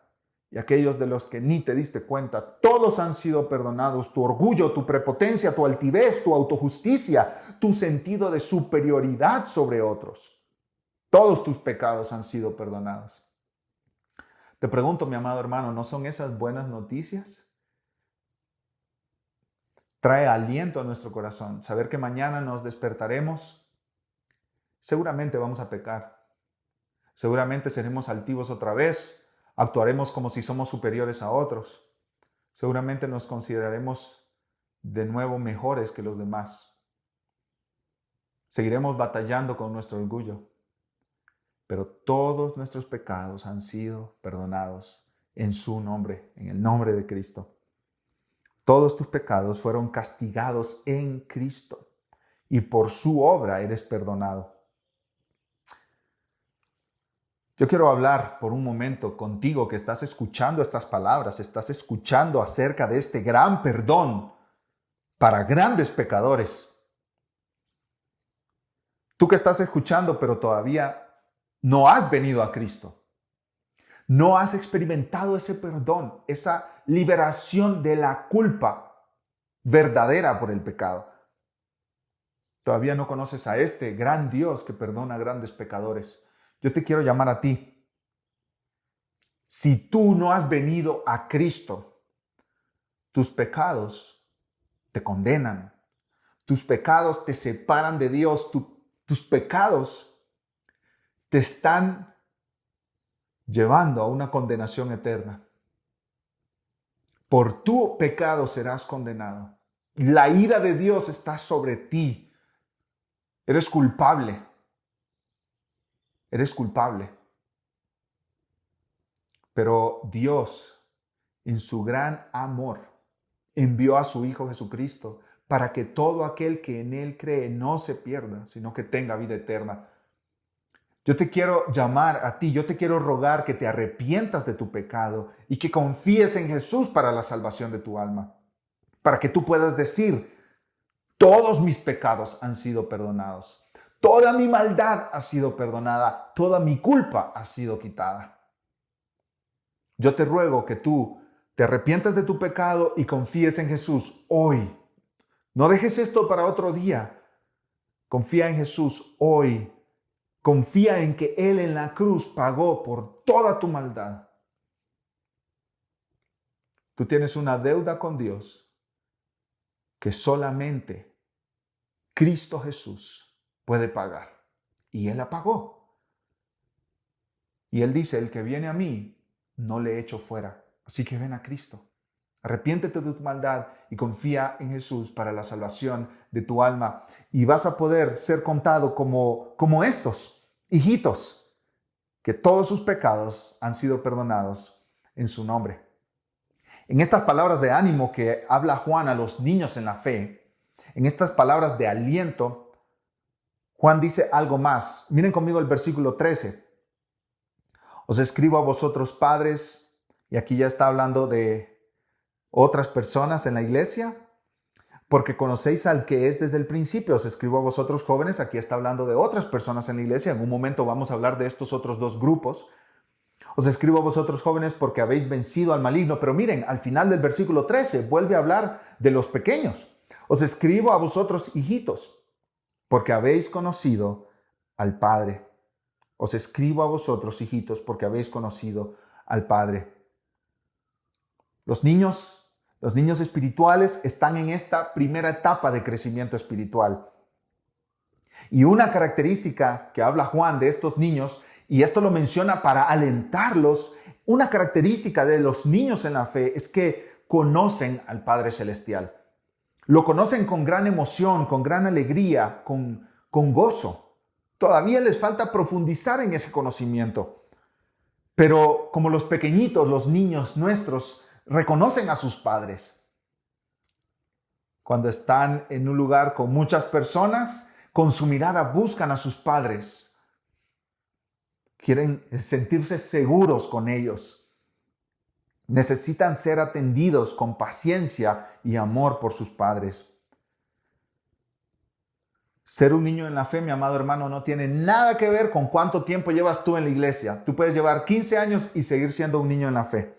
y aquellos de los que ni te diste cuenta, todos han sido perdonados. Tu orgullo, tu prepotencia, tu altivez, tu autojusticia, tu sentido de superioridad sobre otros. Todos tus pecados han sido perdonados. Te pregunto, mi amado hermano, ¿no son esas buenas noticias? Trae aliento a nuestro corazón. Saber que mañana nos despertaremos, seguramente vamos a pecar. Seguramente seremos altivos otra vez. Actuaremos como si somos superiores a otros. Seguramente nos consideraremos de nuevo mejores que los demás. Seguiremos batallando con nuestro orgullo. Pero todos nuestros pecados han sido perdonados en su nombre, en el nombre de Cristo. Todos tus pecados fueron castigados en Cristo y por su obra eres perdonado. Yo quiero hablar por un momento contigo que estás escuchando estas palabras, estás escuchando acerca de este gran perdón para grandes pecadores. Tú que estás escuchando, pero todavía no has venido a Cristo. No has experimentado ese perdón, esa liberación de la culpa verdadera por el pecado. Todavía no conoces a este gran Dios que perdona a grandes pecadores. Yo te quiero llamar a ti. Si tú no has venido a Cristo, tus pecados te condenan. Tus pecados te separan de Dios. Tus pecados te están llevando a una condenación eterna. Por tu pecado serás condenado. La ira de Dios está sobre ti. Eres culpable. Eres culpable. Pero Dios, en su gran amor, envió a su Hijo Jesucristo para que todo aquel que en Él cree no se pierda, sino que tenga vida eterna. Yo te quiero llamar a ti, yo te quiero rogar que te arrepientas de tu pecado y que confíes en Jesús para la salvación de tu alma, para que tú puedas decir, todos mis pecados han sido perdonados, toda mi maldad ha sido perdonada, toda mi culpa ha sido quitada. Yo te ruego que tú te arrepientas de tu pecado y confíes en Jesús hoy. No dejes esto para otro día. Confía en Jesús hoy. Confía en que Él en la cruz pagó por toda tu maldad. Tú tienes una deuda con Dios que solamente Cristo Jesús puede pagar. Y Él la pagó. Y Él dice, el que viene a mí, no le echo fuera. Así que ven a Cristo. Arrepiéntete de tu maldad y confía en Jesús para la salvación de tu alma. Y vas a poder ser contado como estos hijitos, que todos sus pecados han sido perdonados en su nombre. En estas palabras de ánimo que habla Juan a los niños en la fe, en estas palabras de aliento, Juan dice algo más. Miren conmigo el versículo 13. Os escribo a vosotros padres, y aquí ya está hablando de otras personas en la iglesia, porque conocéis al que es desde el principio. Os escribo a vosotros jóvenes, aquí está hablando de otras personas en la iglesia. En un momento vamos a hablar de estos otros dos grupos. Os escribo a vosotros jóvenes porque habéis vencido al maligno. Pero miren, al final del versículo 13 vuelve a hablar de los pequeños. Os escribo a vosotros hijitos porque habéis conocido al Padre. Os escribo a vosotros hijitos porque habéis conocido al Padre. Los niños espirituales están en esta primera etapa de crecimiento espiritual. Y una característica que habla Juan de estos niños, y esto lo menciona para alentarlos, una característica de los niños en la fe es que conocen al Padre Celestial. Lo conocen con gran emoción, con gran alegría, con gozo. Todavía les falta profundizar en ese conocimiento. Pero como los pequeñitos, los niños nuestros, reconocen a sus padres. Cuando están en un lugar con muchas personas, con su mirada buscan a sus padres. Quieren sentirse seguros con ellos. Necesitan ser atendidos con paciencia y amor por sus padres. Ser un niño en la fe, mi amado hermano, no tiene nada que ver con cuánto tiempo llevas tú en la iglesia. Tú puedes llevar 15 años y seguir siendo un niño en la fe.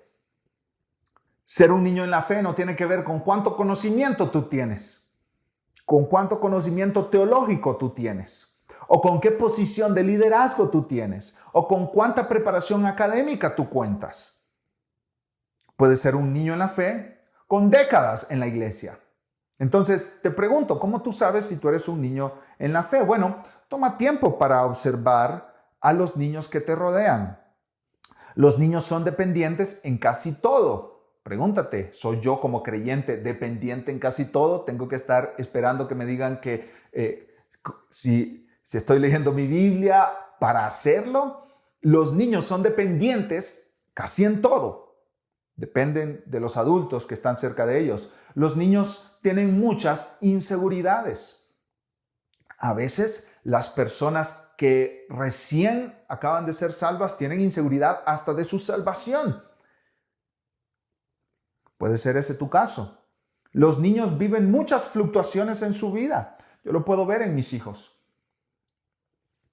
Ser un niño en la fe no tiene que ver con cuánto conocimiento tú tienes, con cuánto conocimiento teológico tú tienes, o con qué posición de liderazgo tú tienes, o con cuánta preparación académica tú cuentas. Puedes ser un niño en la fe con décadas en la iglesia. Entonces, te pregunto, ¿cómo tú sabes si tú eres un niño en la fe? Bueno, toma tiempo para observar a los niños que te rodean. Los niños son dependientes en casi todo. Pregúntate, ¿soy yo como creyente dependiente en casi todo? ¿Tengo que estar esperando que me digan que si estoy leyendo mi Biblia para hacerlo? Los niños son dependientes casi en todo. Dependen de los adultos que están cerca de ellos. Los niños tienen muchas inseguridades. A veces Las personas que recién acaban de ser salvas tienen inseguridad hasta de su salvación. Puede ser ese tu caso. Los niños viven muchas fluctuaciones en su vida. Yo lo puedo ver en mis hijos.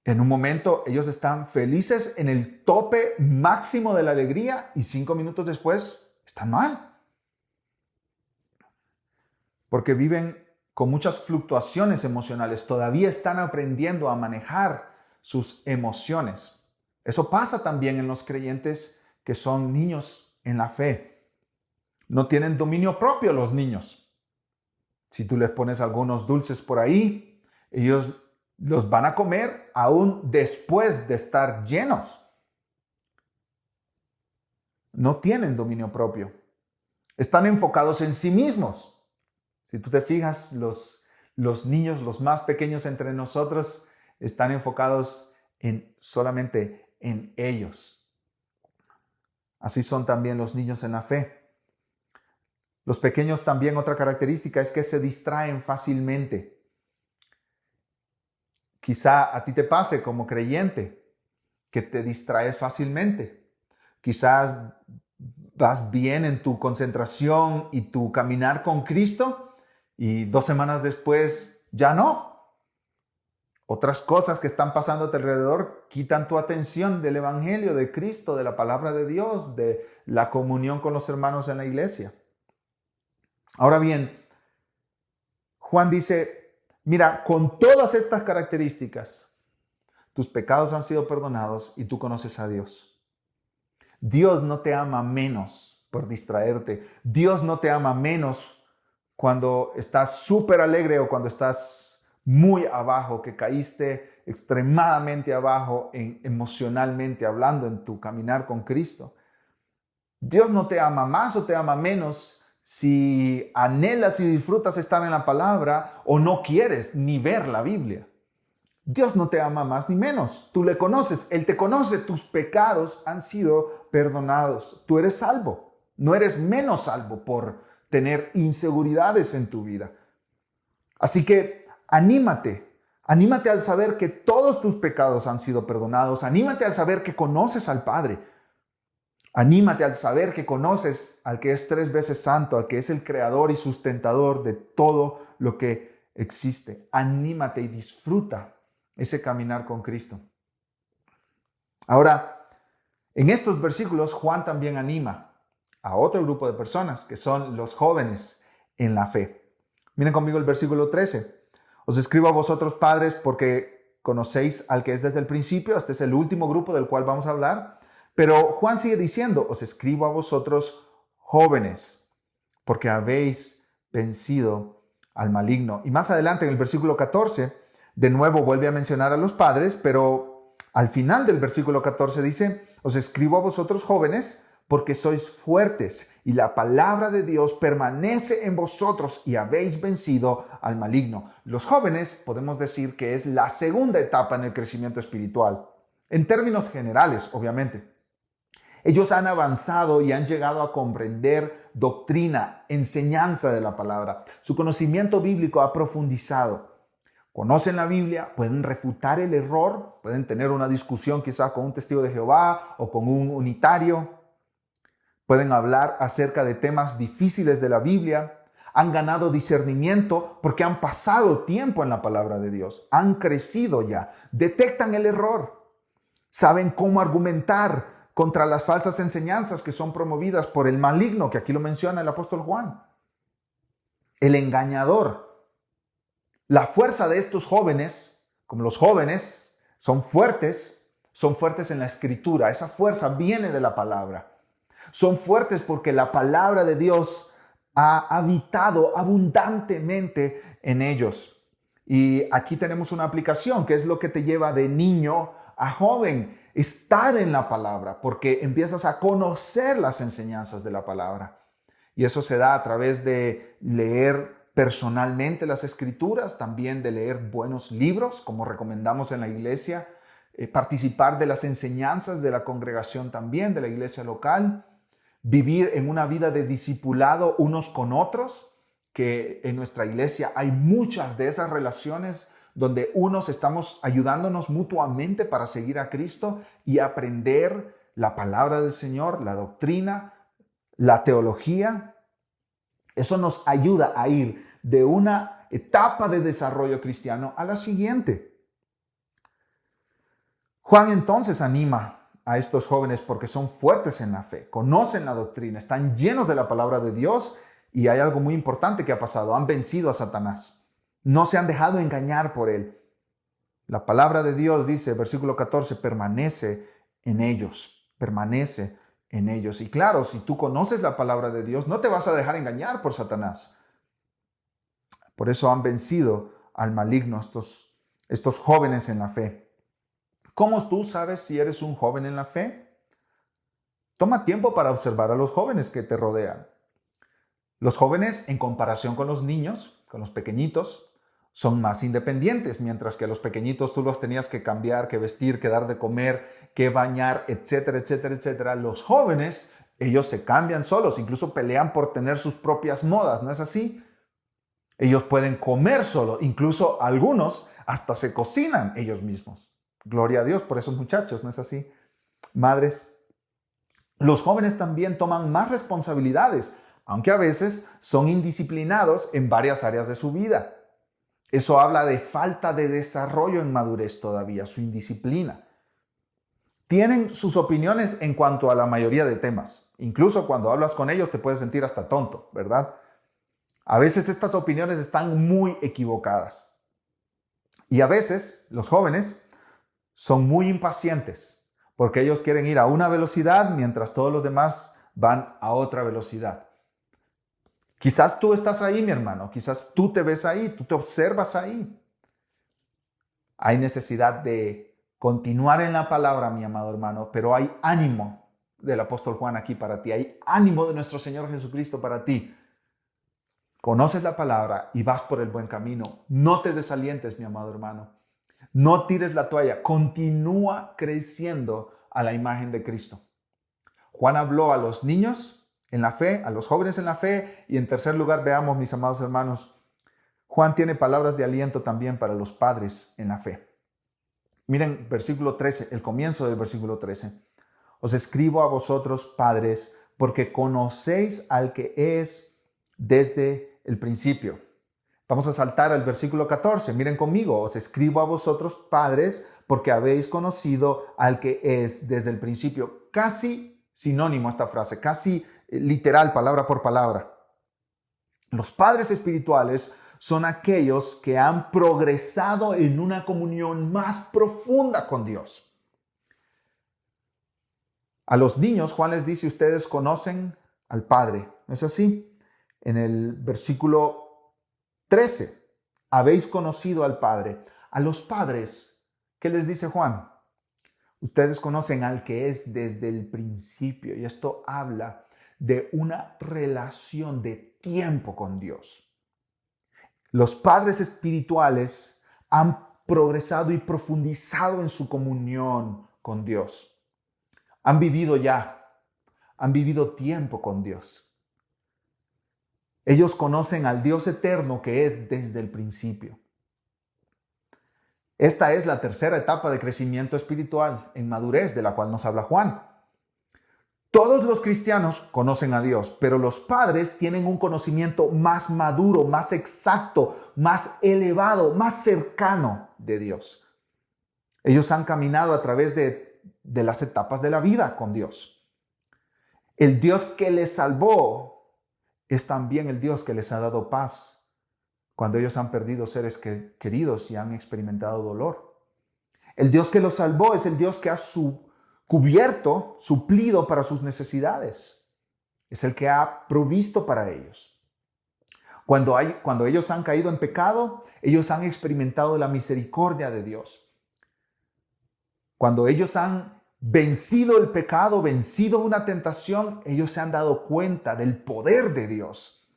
En un momento ellos están felices en el tope máximo de la alegría y 5 minutos después están mal. Porque viven con muchas fluctuaciones emocionales. Todavía están aprendiendo a manejar sus emociones. Eso pasa también en los creyentes que son niños en la fe. No tienen dominio propio los niños. Si tú les pones algunos dulces por ahí, ellos los van a comer aún después de estar llenos. No tienen dominio propio. Están enfocados en sí mismos. Si tú te fijas, los niños, los más pequeños entre nosotros, están enfocados solamente en ellos. Así son también los niños en la fe. Los pequeños también, otra característica es que se distraen fácilmente. Quizá a ti te pase como creyente que te distraes fácilmente. Quizás vas bien en tu concentración y tu caminar con Cristo y 2 semanas después ya no. Otras cosas que están pasando a tu alrededor quitan tu atención del Evangelio, de Cristo, de la palabra de Dios, de la comunión con los hermanos en la iglesia. Ahora bien, Juan dice, mira, con todas estas características, tus pecados han sido perdonados y tú conoces a Dios. Dios no te ama menos por distraerte. Dios no te ama menos cuando estás súper alegre o cuando estás muy abajo, que caíste extremadamente abajo emocionalmente hablando en tu caminar con Cristo. Dios no te ama más o te ama menos si anhelas y disfrutas estar en la palabra o no quieres ni ver la Biblia. Dios no te ama más ni menos. Tú le conoces, Él te conoce, tus pecados han sido perdonados. Tú eres salvo, no eres menos salvo por tener inseguridades en tu vida. Así que anímate al saber que todos tus pecados han sido perdonados. Anímate al saber que conoces al Padre. Anímate al saber que conoces al que es 3 veces santo, al que es el creador y sustentador de todo lo que existe. Anímate y disfruta ese caminar con Cristo. Ahora, en estos versículos, Juan también anima a otro grupo de personas que son los jóvenes en la fe. Miren conmigo el versículo 13. Os escribo a vosotros, padres, porque conocéis al que es desde el principio. Este es el último grupo del cual vamos a hablar. Pero Juan sigue diciendo, os escribo a vosotros jóvenes, porque habéis vencido al maligno. Y más adelante en el versículo 14, de nuevo vuelve a mencionar a los padres, pero al final del versículo 14 dice, os escribo a vosotros jóvenes, porque sois fuertes y la palabra de Dios permanece en vosotros y habéis vencido al maligno. Los jóvenes podemos decir que es la segunda etapa en el crecimiento espiritual, en términos generales, obviamente. Ellos han avanzado y han llegado a comprender doctrina, enseñanza de la palabra. Su conocimiento bíblico ha profundizado. Conocen la Biblia, pueden refutar el error, pueden tener una discusión quizás con un testigo de Jehová o con un unitario. Pueden hablar acerca de temas difíciles de la Biblia. Han ganado discernimiento porque han pasado tiempo en la palabra de Dios. Han crecido ya. Detectan el error. Saben cómo argumentar contra las falsas enseñanzas que son promovidas por el maligno, que aquí lo menciona el apóstol Juan. El engañador. La fuerza de estos jóvenes, como los jóvenes, son fuertes en la escritura. Esa fuerza viene de la palabra. Son fuertes porque la palabra de Dios ha habitado abundantemente en ellos. Y aquí tenemos una aplicación, que es lo que te lleva de niño a joven. Estar en la palabra, porque empiezas a conocer las enseñanzas de la palabra. Y eso se da a través de leer personalmente las escrituras, también de leer buenos libros, como recomendamos en la iglesia, participar de las enseñanzas de la congregación también, de la iglesia local, vivir en una vida de discipulado unos con otros, que en nuestra iglesia hay muchas de esas relaciones donde unos estamos ayudándonos mutuamente para seguir a Cristo y aprender la palabra del Señor, la doctrina, la teología. Eso nos ayuda a ir de una etapa de desarrollo cristiano a la siguiente. Juan entonces anima a estos jóvenes porque son fuertes en la fe, conocen la doctrina, están llenos de la palabra de Dios y hay algo muy importante que ha pasado. Han vencido a Satanás. No se han dejado engañar por él. La palabra de Dios dice, versículo 14, permanece en ellos, permanece en ellos. Y claro, si tú conoces la palabra de Dios, no te vas a dejar engañar por Satanás. Por eso han vencido al maligno estos jóvenes en la fe. ¿Cómo tú sabes si eres un joven en la fe? Toma tiempo para observar a los jóvenes que te rodean. Los jóvenes, en comparación con los niños, con los pequeñitos, son más independientes, mientras que a los pequeñitos tú los tenías que cambiar, que vestir, que dar de comer, que bañar, etcétera, etcétera, etcétera. Los jóvenes, ellos se cambian solos, incluso pelean por tener sus propias modas, ¿no es así? Ellos pueden comer solo, incluso algunos hasta se cocinan ellos mismos. Gloria a Dios por esos muchachos, ¿no es así? Madres, los jóvenes también toman más responsabilidades, aunque a veces son indisciplinados en varias áreas de su vida. Eso habla de falta de desarrollo en madurez todavía, su indisciplina. Tienen sus opiniones en cuanto a la mayoría de temas. Incluso cuando hablas con ellos te puedes sentir hasta tonto, ¿verdad? A veces estas opiniones están muy equivocadas. Y a veces los jóvenes son muy impacientes porque ellos quieren ir a una velocidad mientras todos los demás van a otra velocidad. Quizás tú estás ahí, mi hermano, quizás tú te ves ahí, tú te observas ahí. Hay necesidad de continuar en la palabra, mi amado hermano, pero hay ánimo del apóstol Juan aquí para ti, hay ánimo de nuestro Señor Jesucristo para ti. Conoces la palabra y vas por el buen camino. No te desalientes, mi amado hermano. No tires la toalla, continúa creciendo a la imagen de Cristo. Juan habló a los niños en la fe, a los jóvenes en la fe, y en tercer lugar, veamos, mis amados hermanos, Juan tiene palabras de aliento también para los padres en la fe. Miren, versículo 13, el comienzo del versículo 13. Os escribo a vosotros, padres, porque conocéis al que es desde el principio. Vamos a saltar al versículo 14. Miren conmigo. Os escribo a vosotros, padres, porque habéis conocido al que es desde el principio. Casi sinónimo esta frase, casi literal, palabra por palabra. Los padres espirituales son aquellos que han progresado en una comunión más profunda con Dios. A los niños, Juan les dice, ustedes conocen al Padre. ¿Es así? En el versículo 13, habéis conocido al Padre. A los padres, ¿qué les dice Juan? Ustedes conocen al que es desde el principio. Y esto habla de una relación de tiempo con Dios. Los padres espirituales han progresado y profundizado en su comunión con Dios. Han vivido tiempo con Dios. Ellos conocen al Dios eterno que es desde el principio. Esta es la tercera etapa de crecimiento espiritual en madurez de la cual nos habla Juan. Todos los cristianos conocen a Dios, pero los padres tienen un conocimiento más maduro, más exacto, más elevado, más cercano de Dios. Ellos han caminado a través de las etapas de la vida con Dios. El Dios que les salvó es también el Dios que les ha dado paz cuando ellos han perdido seres queridos y han experimentado dolor. El Dios que los salvó es el Dios que ha cubierto, suplido para sus necesidades. Es el que ha provisto para ellos. Cuando ellos han caído en pecado, ellos han experimentado la misericordia de Dios. Cuando ellos han vencido el pecado, vencido una tentación, ellos se han dado cuenta del poder de Dios.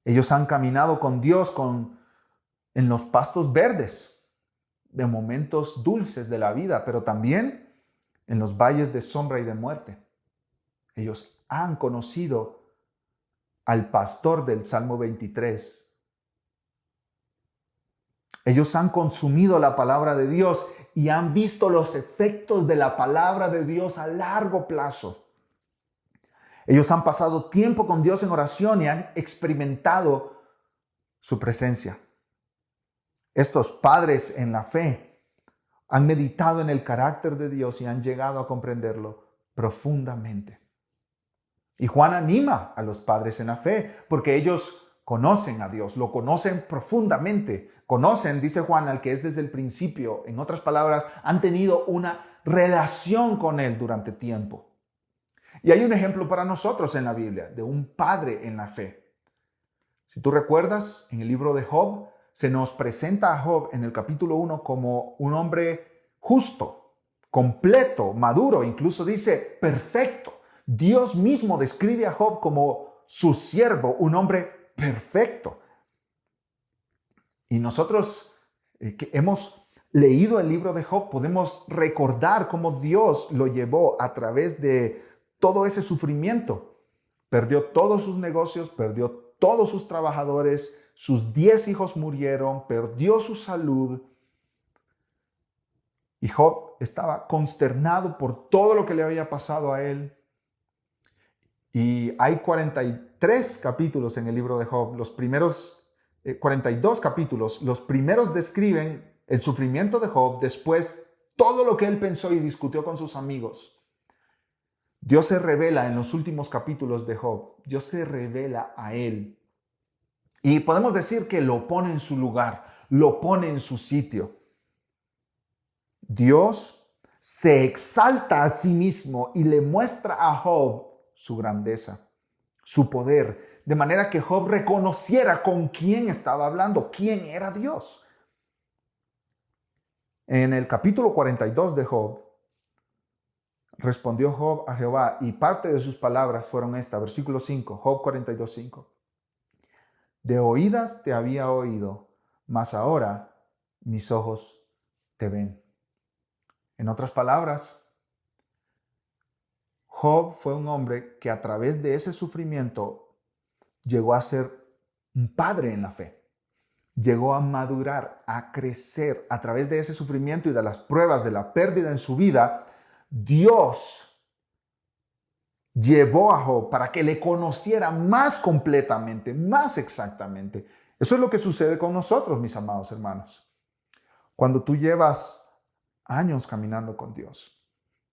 Ellos han caminado con Dios en los pastos verdes, de momentos dulces de la vida, pero también en los valles de sombra y de muerte. Ellos han conocido al pastor del Salmo 23. Ellos han consumido la palabra de Dios y han visto los efectos de la palabra de Dios a largo plazo. Ellos han pasado tiempo con Dios en oración y han experimentado su presencia. Estos padres en la fe han meditado en el carácter de Dios y han llegado a comprenderlo profundamente. Y Juan anima a los padres en la fe porque ellos conocen a Dios, lo conocen profundamente. Conocen, dice Juan, al que es desde el principio. En otras palabras, han tenido una relación con Él durante tiempo. Y hay un ejemplo para nosotros en la Biblia de un padre en la fe. Si tú recuerdas, en el libro de Job, se nos presenta a Job en el capítulo 1 como un hombre justo, completo, maduro, incluso dice perfecto. Dios mismo describe a Job como su siervo, un hombre perfecto. Y nosotros que hemos leído el libro de Job podemos recordar cómo Dios lo llevó a través de todo ese sufrimiento. Perdió todos sus negocios, perdió todos sus trabajadores, sus 10 hijos murieron, perdió su salud. Y Job estaba consternado por todo lo que le había pasado a él. Y hay 43 capítulos en el libro de Job. Los primeros 42 capítulos, los primeros describen el sufrimiento de Job, después todo lo que él pensó y discutió con sus amigos. Dios se revela en los últimos capítulos de Job. Dios se revela a él. Y podemos decir que lo pone en su lugar, lo pone en su sitio. Dios se exalta a sí mismo y le muestra a Job su grandeza, su poder, de manera que Job reconociera con quién estaba hablando, quién era Dios. En el capítulo 42 de Job, respondió Job a Jehová y parte de sus palabras fueron estas, versículo 5, Job 42:5. De oídas te había oído, mas ahora mis ojos te ven. En otras palabras, Job fue un hombre que a través de ese sufrimiento llegó a ser un padre en la fe. Llegó a madurar, a crecer a través de ese sufrimiento y de las pruebas de la pérdida en su vida. Dios llevó a Job para que le conociera más completamente, más exactamente. Eso es lo que sucede con nosotros, mis amados hermanos. Cuando tú llevas años caminando con Dios,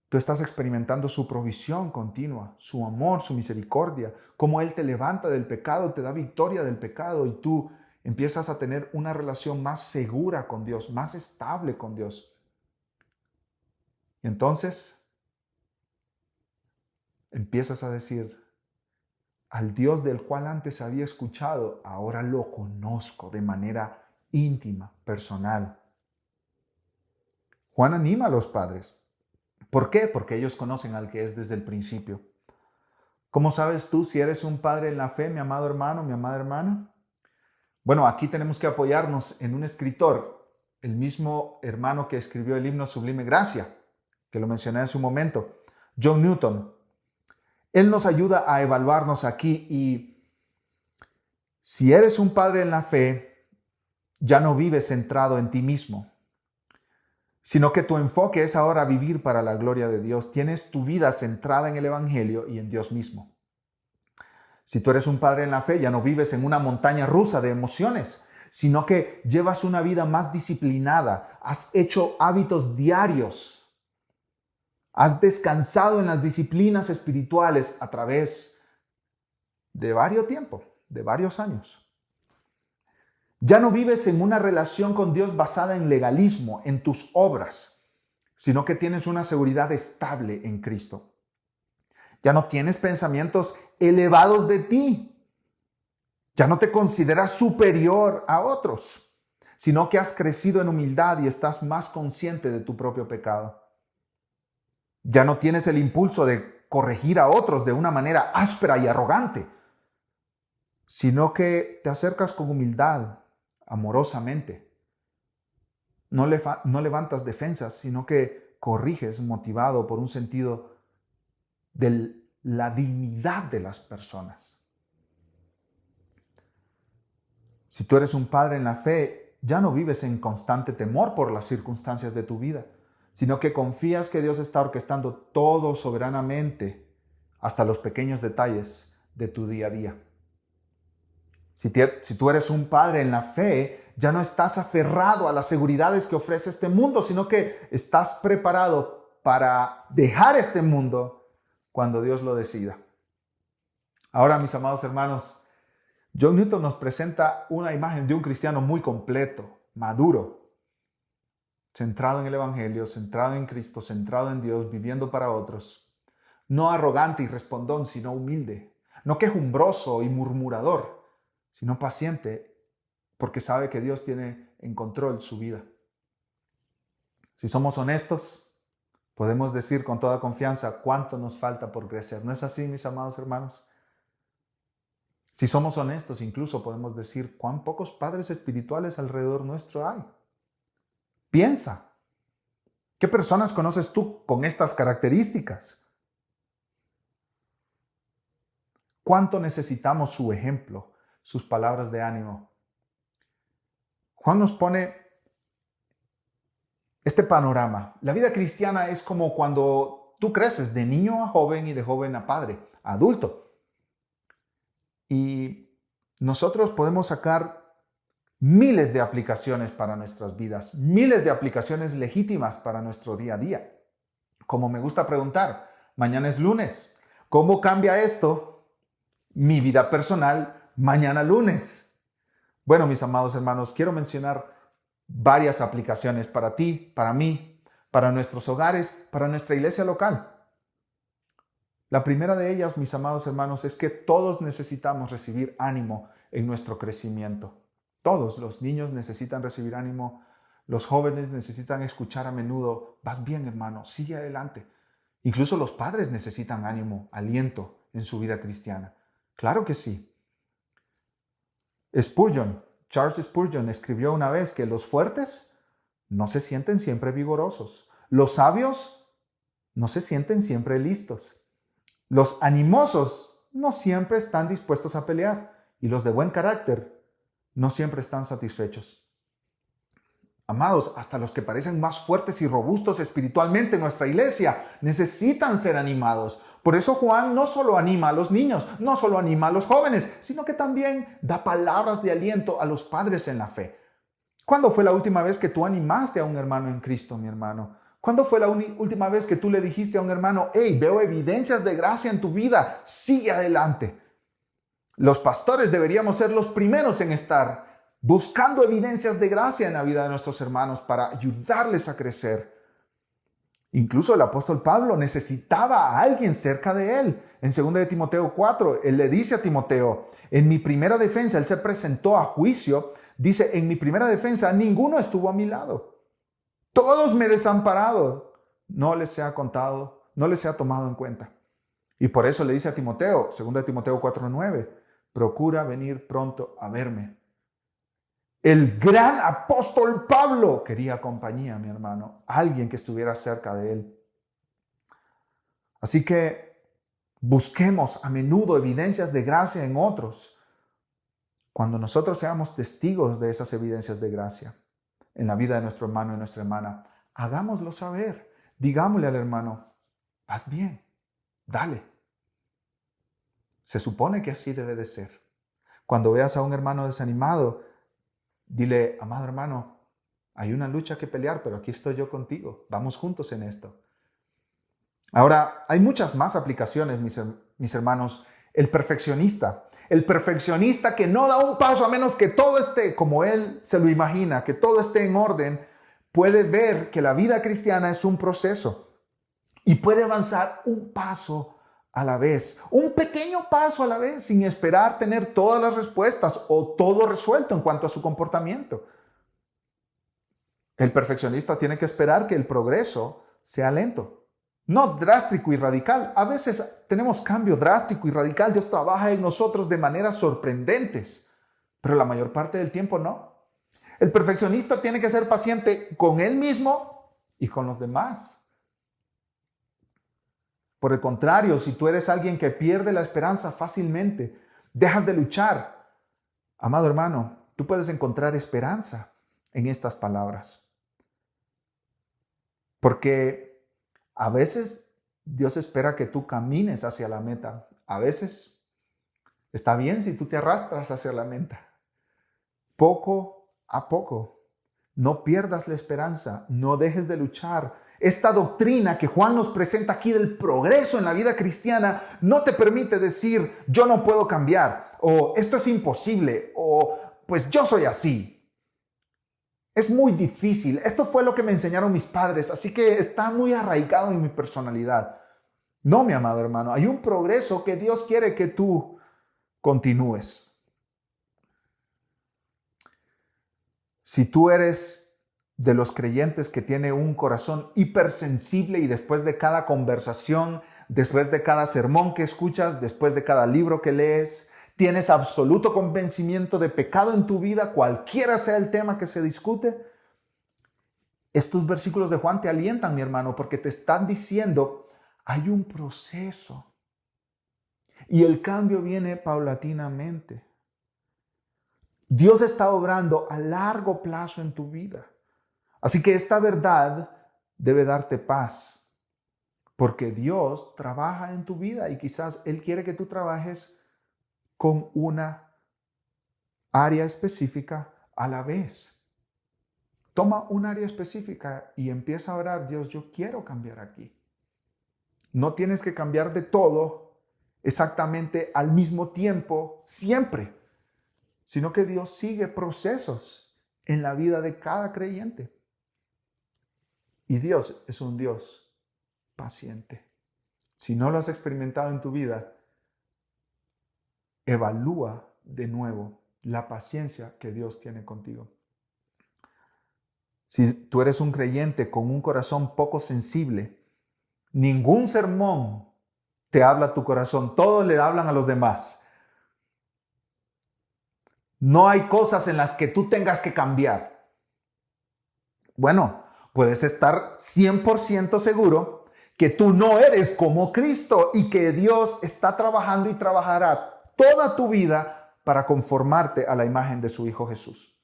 tú estás experimentando su provisión continua, su amor, su misericordia, cómo Él te levanta del pecado, te da victoria del pecado y tú empiezas a tener una relación más segura con Dios, más estable con Dios. Y entonces empiezas a decir, al Dios del cual antes había escuchado, ahora lo conozco de manera íntima, personal. Juan anima a los padres. ¿Por qué? Porque ellos conocen al que es desde el principio. ¿Cómo sabes tú si eres un padre en la fe, mi amado hermano, mi amada hermana? Bueno, aquí tenemos que apoyarnos en un escritor, el mismo hermano que escribió el himno Sublime Gracia, que lo mencioné hace un momento, John Newton. Él nos ayuda a evaluarnos aquí y si eres un padre en la fe, ya no vives centrado en ti mismo, sino que tu enfoque es ahora vivir para la gloria de Dios. Tienes tu vida centrada en el Evangelio y en Dios mismo. Si tú eres un padre en la fe, ya no vives en una montaña rusa de emociones, sino que llevas una vida más disciplinada, has hecho hábitos diarios, has descansado en las disciplinas espirituales a través de varios tiempos, de varios años. Ya no vives en una relación con Dios basada en legalismo, en tus obras, sino que tienes una seguridad estable en Cristo. Ya no tienes pensamientos elevados de ti. Ya no te consideras superior a otros, sino que has crecido en humildad y estás más consciente de tu propio pecado. Ya no tienes el impulso de corregir a otros de una manera áspera y arrogante, sino que te acercas con humildad, amorosamente. No levantas defensas, sino que corriges motivado por un sentido de la dignidad de las personas. Si tú eres un padre en la fe, ya no vives en constante temor por las circunstancias de tu vida, sino que confías que Dios está orquestando todo soberanamente, hasta los pequeños detalles de tu día a día. Si tú eres un padre en la fe, ya no estás aferrado a las seguridades que ofrece este mundo, sino que estás preparado para dejar este mundo cuando Dios lo decida. Ahora, mis amados hermanos, John Newton nos presenta una imagen de un cristiano muy completo, maduro, centrado en el Evangelio, centrado en Cristo, centrado en Dios, viviendo para otros. No arrogante y respondón, sino humilde. No quejumbroso y murmurador, sino paciente, porque sabe que Dios tiene en control su vida. Si somos honestos, podemos decir con toda confianza cuánto nos falta por crecer. ¿No es así, mis amados hermanos? Si somos honestos, incluso podemos decir cuán pocos padres espirituales alrededor nuestro hay. Piensa, ¿qué personas conoces tú con estas características? ¿Cuánto necesitamos su ejemplo, sus palabras de ánimo? Juan nos pone este panorama. La vida cristiana es como cuando tú creces de niño a joven y de joven a padre, a adulto. Y nosotros podemos sacar miles de aplicaciones para nuestras vidas, miles de aplicaciones legítimas para nuestro día a día. Como me gusta preguntar, mañana es lunes, ¿cómo cambia esto mi vida personal mañana lunes? Bueno, mis amados hermanos, quiero mencionar varias aplicaciones para ti, para mí, para nuestros hogares, para nuestra iglesia local. La primera de ellas, mis amados hermanos, es que todos necesitamos recibir ánimo en nuestro crecimiento. Todos los niños necesitan recibir ánimo, los jóvenes necesitan escuchar a menudo, vas bien, hermano, sigue adelante. Incluso los padres necesitan ánimo, aliento en su vida cristiana. Claro que sí. Charles Spurgeon escribió una vez que los fuertes no se sienten siempre vigorosos. Los sabios no se sienten siempre listos. Los animosos no siempre están dispuestos a pelear. Y los de buen carácter no siempre están satisfechos. Amados, hasta los que parecen más fuertes y robustos espiritualmente en nuestra iglesia necesitan ser animados. Por eso Juan no solo anima a los niños, no solo anima a los jóvenes, sino que también da palabras de aliento a los padres en la fe. ¿Cuándo fue la última vez que tú animaste a un hermano en Cristo, mi hermano? ¿Cuándo fue la última vez que tú le dijiste a un hermano, hey, veo evidencias de gracia en tu vida, sigue adelante? Los pastores deberíamos ser los primeros en estar buscando evidencias de gracia en la vida de nuestros hermanos para ayudarles a crecer. Incluso el apóstol Pablo necesitaba a alguien cerca de él. En 2 de Timoteo 4, él le dice a Timoteo, en mi primera defensa, él se presentó a juicio, dice, en mi primera defensa ninguno estuvo a mi lado. Todos me he desamparado, no les he contado, no les he tomado en cuenta. Y por eso le dice a Timoteo, 2 de Timoteo 4:9, procura venir pronto a verme. El gran apóstol Pablo quería compañía, mi hermano, alguien que estuviera cerca de él. Así que busquemos a menudo evidencias de gracia en otros. Cuando nosotros seamos testigos de esas evidencias de gracia en la vida de nuestro hermano y nuestra hermana, hagámoslo saber. Digámosle al hermano, vas bien, dale. Se supone que así debe de ser. Cuando veas a un hermano desanimado, dile, amado hermano, hay una lucha que pelear, pero aquí estoy yo contigo. Vamos juntos en esto. Ahora, hay muchas más aplicaciones, mis hermanos. El perfeccionista que no da un paso a menos que todo esté como él se lo imagina, que todo esté en orden, puede ver que la vida cristiana es un proceso y puede avanzar un paso a la vez, un pequeño paso a la vez, sin esperar tener todas las respuestas o todo resuelto en cuanto a su comportamiento. El perfeccionista tiene que esperar que el progreso sea lento. No drástico y radical. A veces tenemos cambio drástico y radical. Dios trabaja en nosotros de maneras sorprendentes, pero la mayor parte del tiempo no. El perfeccionista tiene que ser paciente con él mismo y con los demás. Por el contrario, si tú eres alguien que pierde la esperanza fácilmente, dejas de luchar, amado hermano, tú puedes encontrar esperanza en estas palabras. Porque a veces Dios espera que tú camines hacia la meta. A veces está bien si tú te arrastras hacia la meta. Poco a poco. No pierdas la esperanza, no dejes de luchar. Esta doctrina que Juan nos presenta aquí del progreso en la vida cristiana no te permite decir, yo no puedo cambiar, o esto es imposible, o pues yo soy así. Es muy difícil. Esto fue lo que me enseñaron mis padres, así que está muy arraigado en mi personalidad. No, mi amado hermano, hay un progreso que Dios quiere que tú continúes. Si tú eres de los creyentes que tiene un corazón hipersensible y después de cada conversación, después de cada sermón que escuchas, después de cada libro que lees, tienes absoluto convencimiento de pecado en tu vida, cualquiera sea el tema que se discute, estos versículos de Juan te alientan, mi hermano, porque te están diciendo, hay un proceso y el cambio viene paulatinamente. Dios está obrando a largo plazo en tu vida. Así que esta verdad debe darte paz, porque Dios trabaja en tu vida y quizás Él quiere que tú trabajes con una área específica a la vez. Toma un área específica y empieza a orar, Dios, yo quiero cambiar aquí. No tienes que cambiar de todo exactamente al mismo tiempo siempre, sino que Dios sigue procesos en la vida de cada creyente. Y Dios es un Dios paciente. Si no lo has experimentado en tu vida, evalúa de nuevo la paciencia que Dios tiene contigo. Si tú eres un creyente con un corazón poco sensible, ningún sermón te habla a tu corazón, todos le hablan a los demás. No hay cosas en las que tú tengas que cambiar. Bueno, puedes estar 100% seguro que tú no eres como Cristo y que Dios está trabajando y trabajará toda tu vida para conformarte a la imagen de su Hijo Jesús.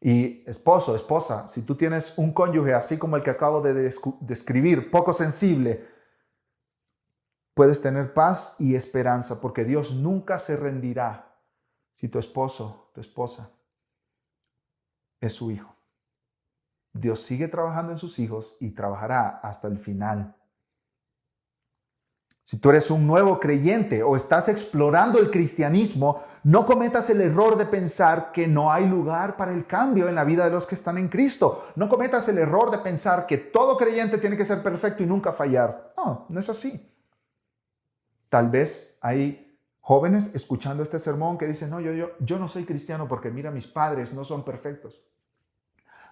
Y esposo, esposa, si tú tienes un cónyuge así como el que acabo de describir, poco sensible, puedes tener paz y esperanza porque Dios nunca se rendirá si tu esposo, tu esposa es su hijo. Dios sigue trabajando en sus hijos y trabajará hasta el final. Si tú eres un nuevo creyente o estás explorando el cristianismo, no cometas el error de pensar que no hay lugar para el cambio en la vida de los que están en Cristo. No cometas el error de pensar que todo creyente tiene que ser perfecto y nunca fallar. No, no es así. Tal vez hay jóvenes escuchando este sermón que dicen, no, yo no soy cristiano porque mira, mis padres no son perfectos.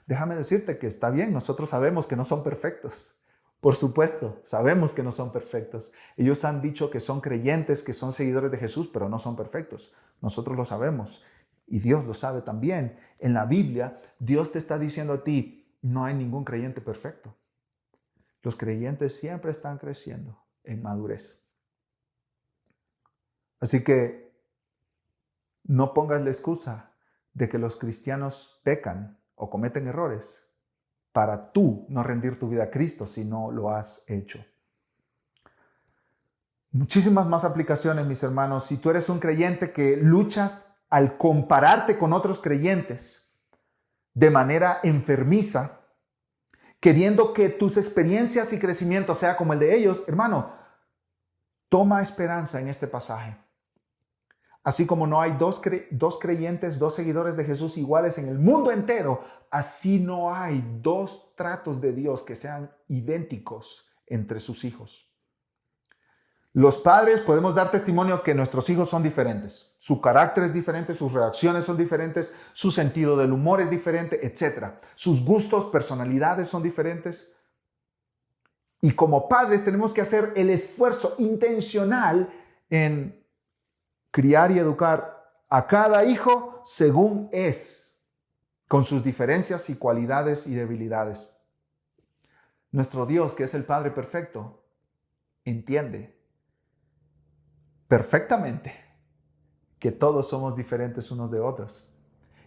Déjame decirte que está bien, nosotros sabemos que no son perfectos. Por supuesto, sabemos que no son perfectos. Ellos han dicho que son creyentes, que son seguidores de Jesús, pero no son perfectos. Nosotros lo sabemos y Dios lo sabe también. En la Biblia, Dios te está diciendo a ti, no hay ningún creyente perfecto. Los creyentes siempre están creciendo en madurez. Así que no pongas la excusa de que los cristianos pecan o cometen errores para tú no rendir tu vida a Cristo si no lo has hecho. Muchísimas más aplicaciones, mis hermanos. Si tú eres un creyente que luchas al compararte con otros creyentes de manera enfermiza, queriendo que tus experiencias y crecimiento sea como el de ellos, hermano, toma esperanza en este pasaje. Así como no hay dos creyentes, dos seguidores de Jesús iguales en el mundo entero, así no hay dos tratos de Dios que sean idénticos entre sus hijos. Los padres podemos dar testimonio que nuestros hijos son diferentes. Su carácter es diferente, sus reacciones son diferentes, su sentido del humor es diferente, etc. Sus gustos, personalidades son diferentes. Y como padres tenemos que hacer el esfuerzo intencional en criar y educar a cada hijo según es, con sus diferencias y cualidades y debilidades. Nuestro Dios, que es el Padre perfecto, entiende perfectamente que todos somos diferentes unos de otros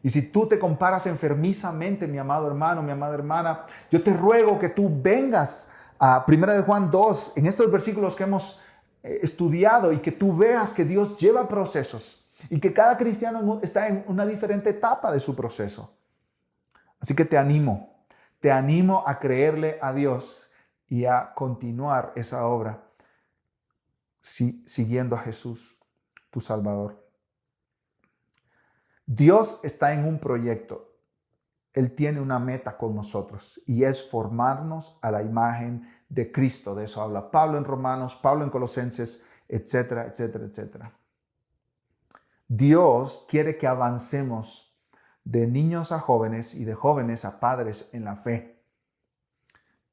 Y si tú te comparas enfermizamente, mi amado hermano, mi amada hermana, yo te ruego que tú vengas a 1 Juan 2, en estos versículos que hemos estudiado, y que tú veas que Dios lleva procesos y que cada cristiano está en una diferente etapa de su proceso. Así que te animo a creerle a Dios y a continuar esa obra siguiendo a Jesús, tu Salvador. Dios está en un proyecto. Él tiene una meta con nosotros y es formarnos a la imagen de Cristo. De eso habla Pablo en Romanos, Pablo en Colosenses, etcétera, etcétera, etcétera. Dios quiere que avancemos de niños a jóvenes y de jóvenes a padres en la fe.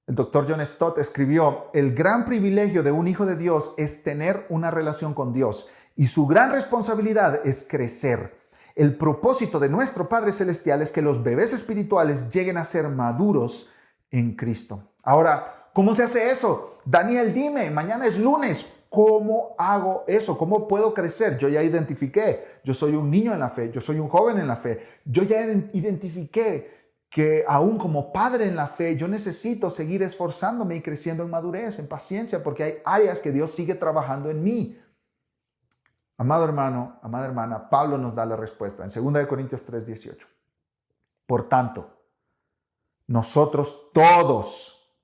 El doctor John Stott escribió: el gran privilegio de un hijo de Dios es tener una relación con Dios y su gran responsabilidad es crecer. El propósito de nuestro Padre Celestial es que los bebés espirituales lleguen a ser maduros en Cristo. Ahora, ¿cómo se hace eso? Daniel, dime, mañana es lunes. ¿Cómo hago eso? ¿Cómo puedo crecer? Yo ya identifiqué, yo soy un niño en la fe, yo soy un joven en la fe. Yo ya identifiqué que aún como padre en la fe, yo necesito seguir esforzándome y creciendo en madurez, en paciencia, porque hay áreas que Dios sigue trabajando en mí. Amado hermano, amada hermana, Pablo nos da la respuesta en 2 Corintios 3:18. Por tanto, nosotros todos,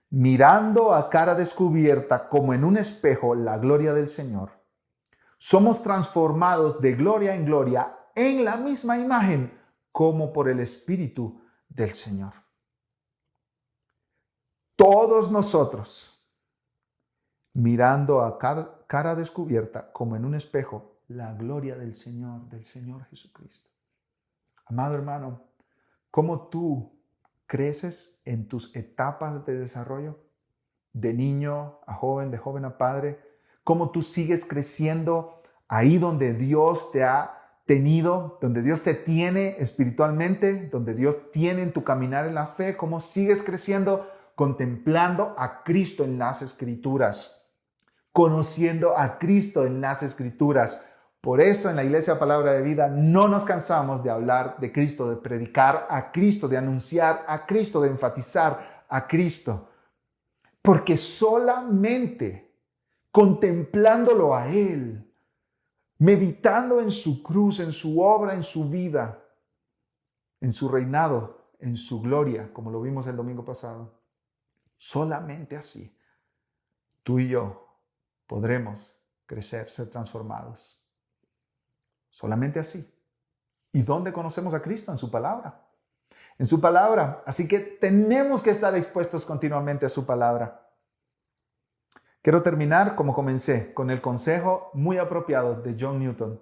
mirando a cara descubierta como en un espejo la gloria del Señor, somos transformados de gloria en gloria en la misma imagen como por el Espíritu del Señor. Todos nosotros, mirando a cara descubierta como en un espejo la gloria del Señor Jesucristo. Amado hermano, ¿cómo tú creces en tus etapas de desarrollo? De niño a joven, de joven a padre. ¿Cómo tú sigues creciendo ahí donde Dios te ha tenido, donde Dios te tiene espiritualmente, donde Dios tiene en tu caminar en la fe? ¿Cómo sigues creciendo contemplando a Cristo en las Escrituras? Conociendo a Cristo en las Escrituras. Por eso en la Iglesia Palabra de Vida no nos cansamos de hablar de Cristo, de predicar a Cristo, de anunciar a Cristo, de enfatizar a Cristo. Porque solamente contemplándolo a Él, meditando en su cruz, en su obra, en su vida, en su reinado, en su gloria, como lo vimos el domingo pasado, solamente así tú y yo podremos crecer, ser transformados. Solamente así. ¿Y dónde conocemos a Cristo? En su palabra. En su palabra. Así que tenemos que estar expuestos continuamente a su palabra. Quiero terminar como comencé, con el consejo muy apropiado de John Newton.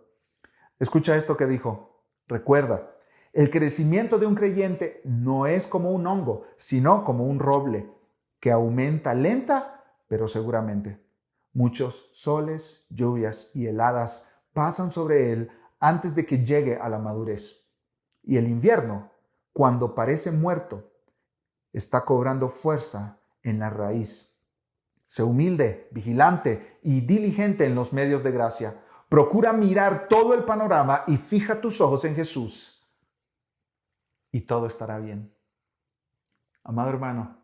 Escucha esto que dijo. Recuerda, el crecimiento de un creyente no es como un hongo, sino como un roble que aumenta lenta, pero seguramente. Muchos soles, lluvias y heladas pasan sobre él antes de que llegue a la madurez. Y el invierno, cuando parece muerto, está cobrando fuerza en la raíz. Sé humilde, vigilante y diligente en los medios de gracia. Procura mirar todo el panorama y fija tus ojos en Jesús. Y todo estará bien. Amado hermano,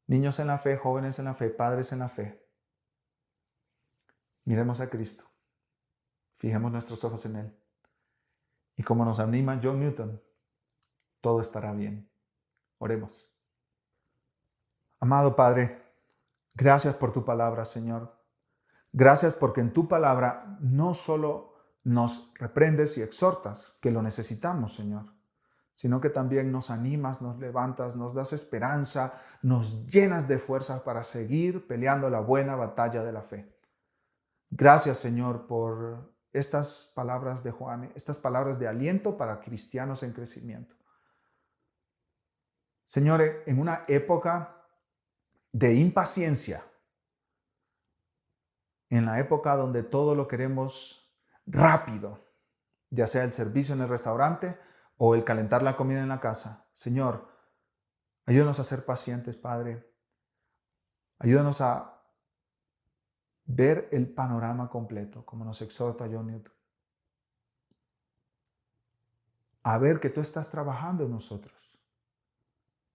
niños en la fe, jóvenes en la fe, padres en la fe, miremos a Cristo. Fijemos nuestros ojos en Él. Y como nos anima John Newton, todo estará bien. Oremos. Amado Padre, gracias por tu palabra, Señor. Gracias porque en tu palabra no solo nos reprendes y exhortas, que lo necesitamos, Señor, sino que también nos animas, nos levantas, nos das esperanza, nos llenas de fuerzas para seguir peleando la buena batalla de la fe. Gracias, Señor, por estas palabras de Juan, estas palabras de aliento para cristianos en crecimiento. Señor, en una época de impaciencia, en la época donde todo lo queremos rápido, ya sea el servicio en el restaurante o el calentar la comida en la casa, Señor, ayúdanos a ser pacientes, Padre. Ayúdanos a ver el panorama completo, como nos exhorta John Newton. a ver que tú estás trabajando en nosotros,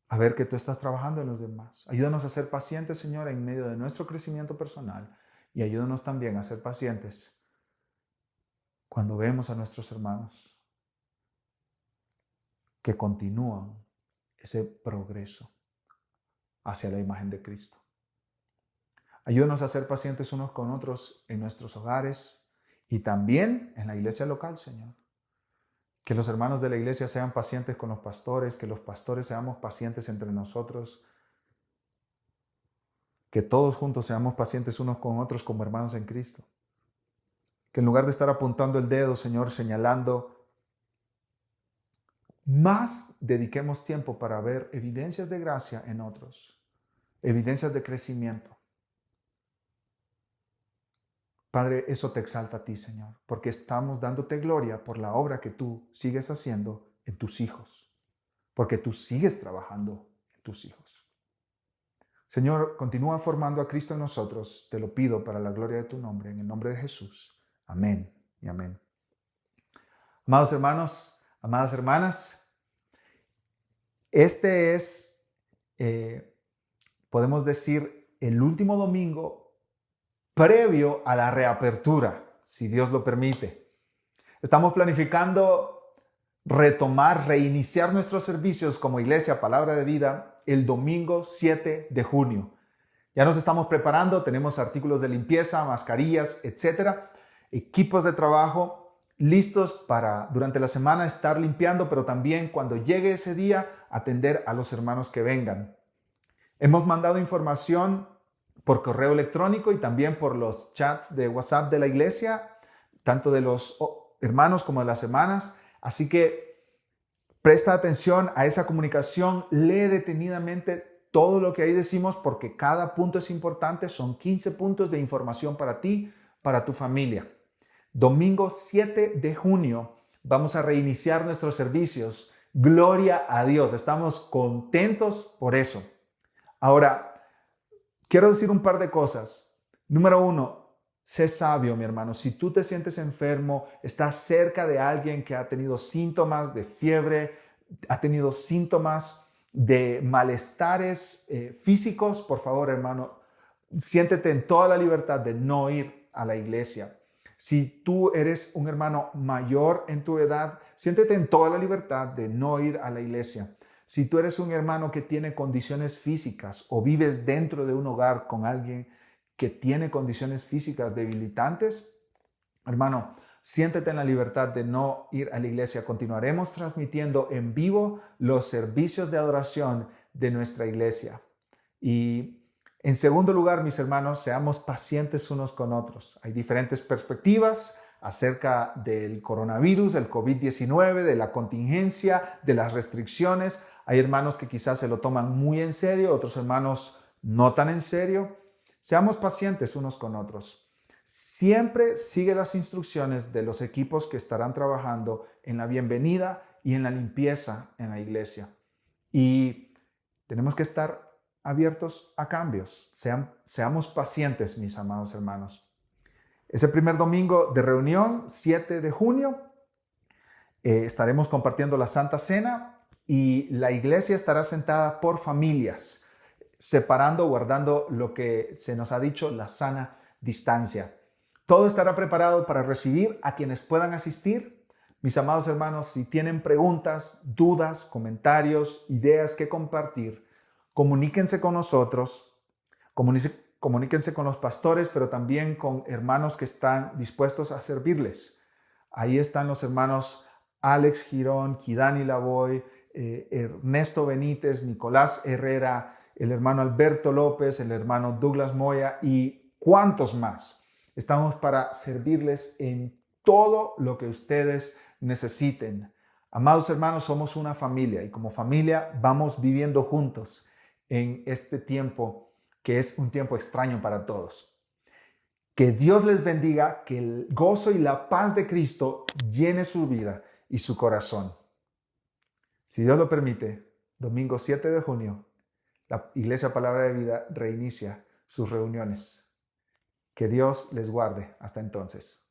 a ver que tú estás trabajando en los demás. Ayúdanos a ser pacientes, Señor, en medio de nuestro crecimiento personal, y ayúdanos también a ser pacientes cuando vemos a nuestros hermanos que continúan ese progreso hacia la imagen de Cristo. Ayúdanos a ser pacientes unos con otros en nuestros hogares y también en la iglesia local, Señor. Que los hermanos de la iglesia sean pacientes con los pastores, que los pastores seamos pacientes entre nosotros, que todos juntos seamos pacientes unos con otros como hermanos en Cristo. Que en lugar de estar apuntando el dedo, Señor, señalando, más dediquemos tiempo para ver evidencias de gracia en otros, evidencias de crecimiento. Padre, eso te exalta a ti, Señor, porque estamos dándote gloria por la obra que tú sigues haciendo en tus hijos, porque tú sigues trabajando en tus hijos. Señor, continúa formando a Cristo en nosotros, te lo pido para la gloria de tu nombre, en el nombre de Jesús. Amén y amén. Amados hermanos, amadas hermanas, este es, podemos decir, el último domingo previo a la reapertura, si Dios lo permite. Estamos planificando retomar, reiniciar nuestros servicios como Iglesia Palabra de Vida el domingo 7 de junio. Ya nos estamos preparando, tenemos artículos de limpieza, mascarillas, etcétera, equipos de trabajo listos para durante la semana estar limpiando, pero también cuando llegue ese día atender a los hermanos que vengan. Hemos mandado información por correo electrónico y también por los chats de WhatsApp de la iglesia, tanto de los hermanos como de las hermanas. Así que presta atención a esa comunicación, lee detenidamente todo lo que ahí decimos porque cada punto es importante. Son 15 puntos de información para ti, para tu familia. Domingo 7 de junio vamos a reiniciar nuestros servicios. Gloria a Dios, estamos contentos por eso. Ahora, quiero decir un par de cosas. Número 1, sé sabio, mi hermano. Si tú te sientes enfermo, estás cerca de alguien que ha tenido síntomas de fiebre, ha tenido síntomas de malestares físicos, por favor, hermano, siéntete en toda la libertad de no ir a la iglesia. Si tú eres un hermano mayor en tu edad, siéntete en toda la libertad de no ir a la iglesia. Si tú eres un hermano que tiene condiciones físicas o vives dentro de un hogar con alguien que tiene condiciones físicas debilitantes, hermano, siéntete en la libertad de no ir a la iglesia. Continuaremos transmitiendo en vivo los servicios de adoración de nuestra iglesia. Y en segundo lugar, mis hermanos, seamos pacientes unos con otros. Hay diferentes perspectivas acerca del coronavirus, el COVID-19, de la contingencia, de las restricciones. Hay hermanos que quizás se lo toman muy en serio, otros hermanos no tan en serio. Seamos pacientes unos con otros. Siempre sigue las instrucciones de los equipos que estarán trabajando en la bienvenida y en la limpieza en la iglesia. Y tenemos que estar abiertos a cambios. Seamos pacientes, mis amados hermanos. Ese primer domingo de reunión, 7 de junio, estaremos compartiendo la Santa Cena y la iglesia estará sentada por familias, separando, guardando lo que se nos ha dicho, la sana distancia. Todo estará preparado para recibir a quienes puedan asistir. Mis amados hermanos, si tienen preguntas, dudas, comentarios, ideas que compartir, comuníquense con nosotros, comuníquense con los pastores, pero también con hermanos que están dispuestos a servirles. Ahí están los hermanos Alex Girón, Kidani Lavoy, Ernesto Benítez, Nicolás Herrera, el hermano Alberto López, el hermano Douglas Moya y cuántos más. Estamos para servirles en todo lo que ustedes necesiten. Amados hermanos, somos una familia y como familia vamos viviendo juntos en este tiempo que es un tiempo extraño para todos. Que Dios les bendiga, que el gozo y la paz de Cristo llene su vida y su corazón. Si Dios lo permite, domingo 7 de junio, la Iglesia Palabra de Vida reinicia sus reuniones. Que Dios les guarde hasta entonces.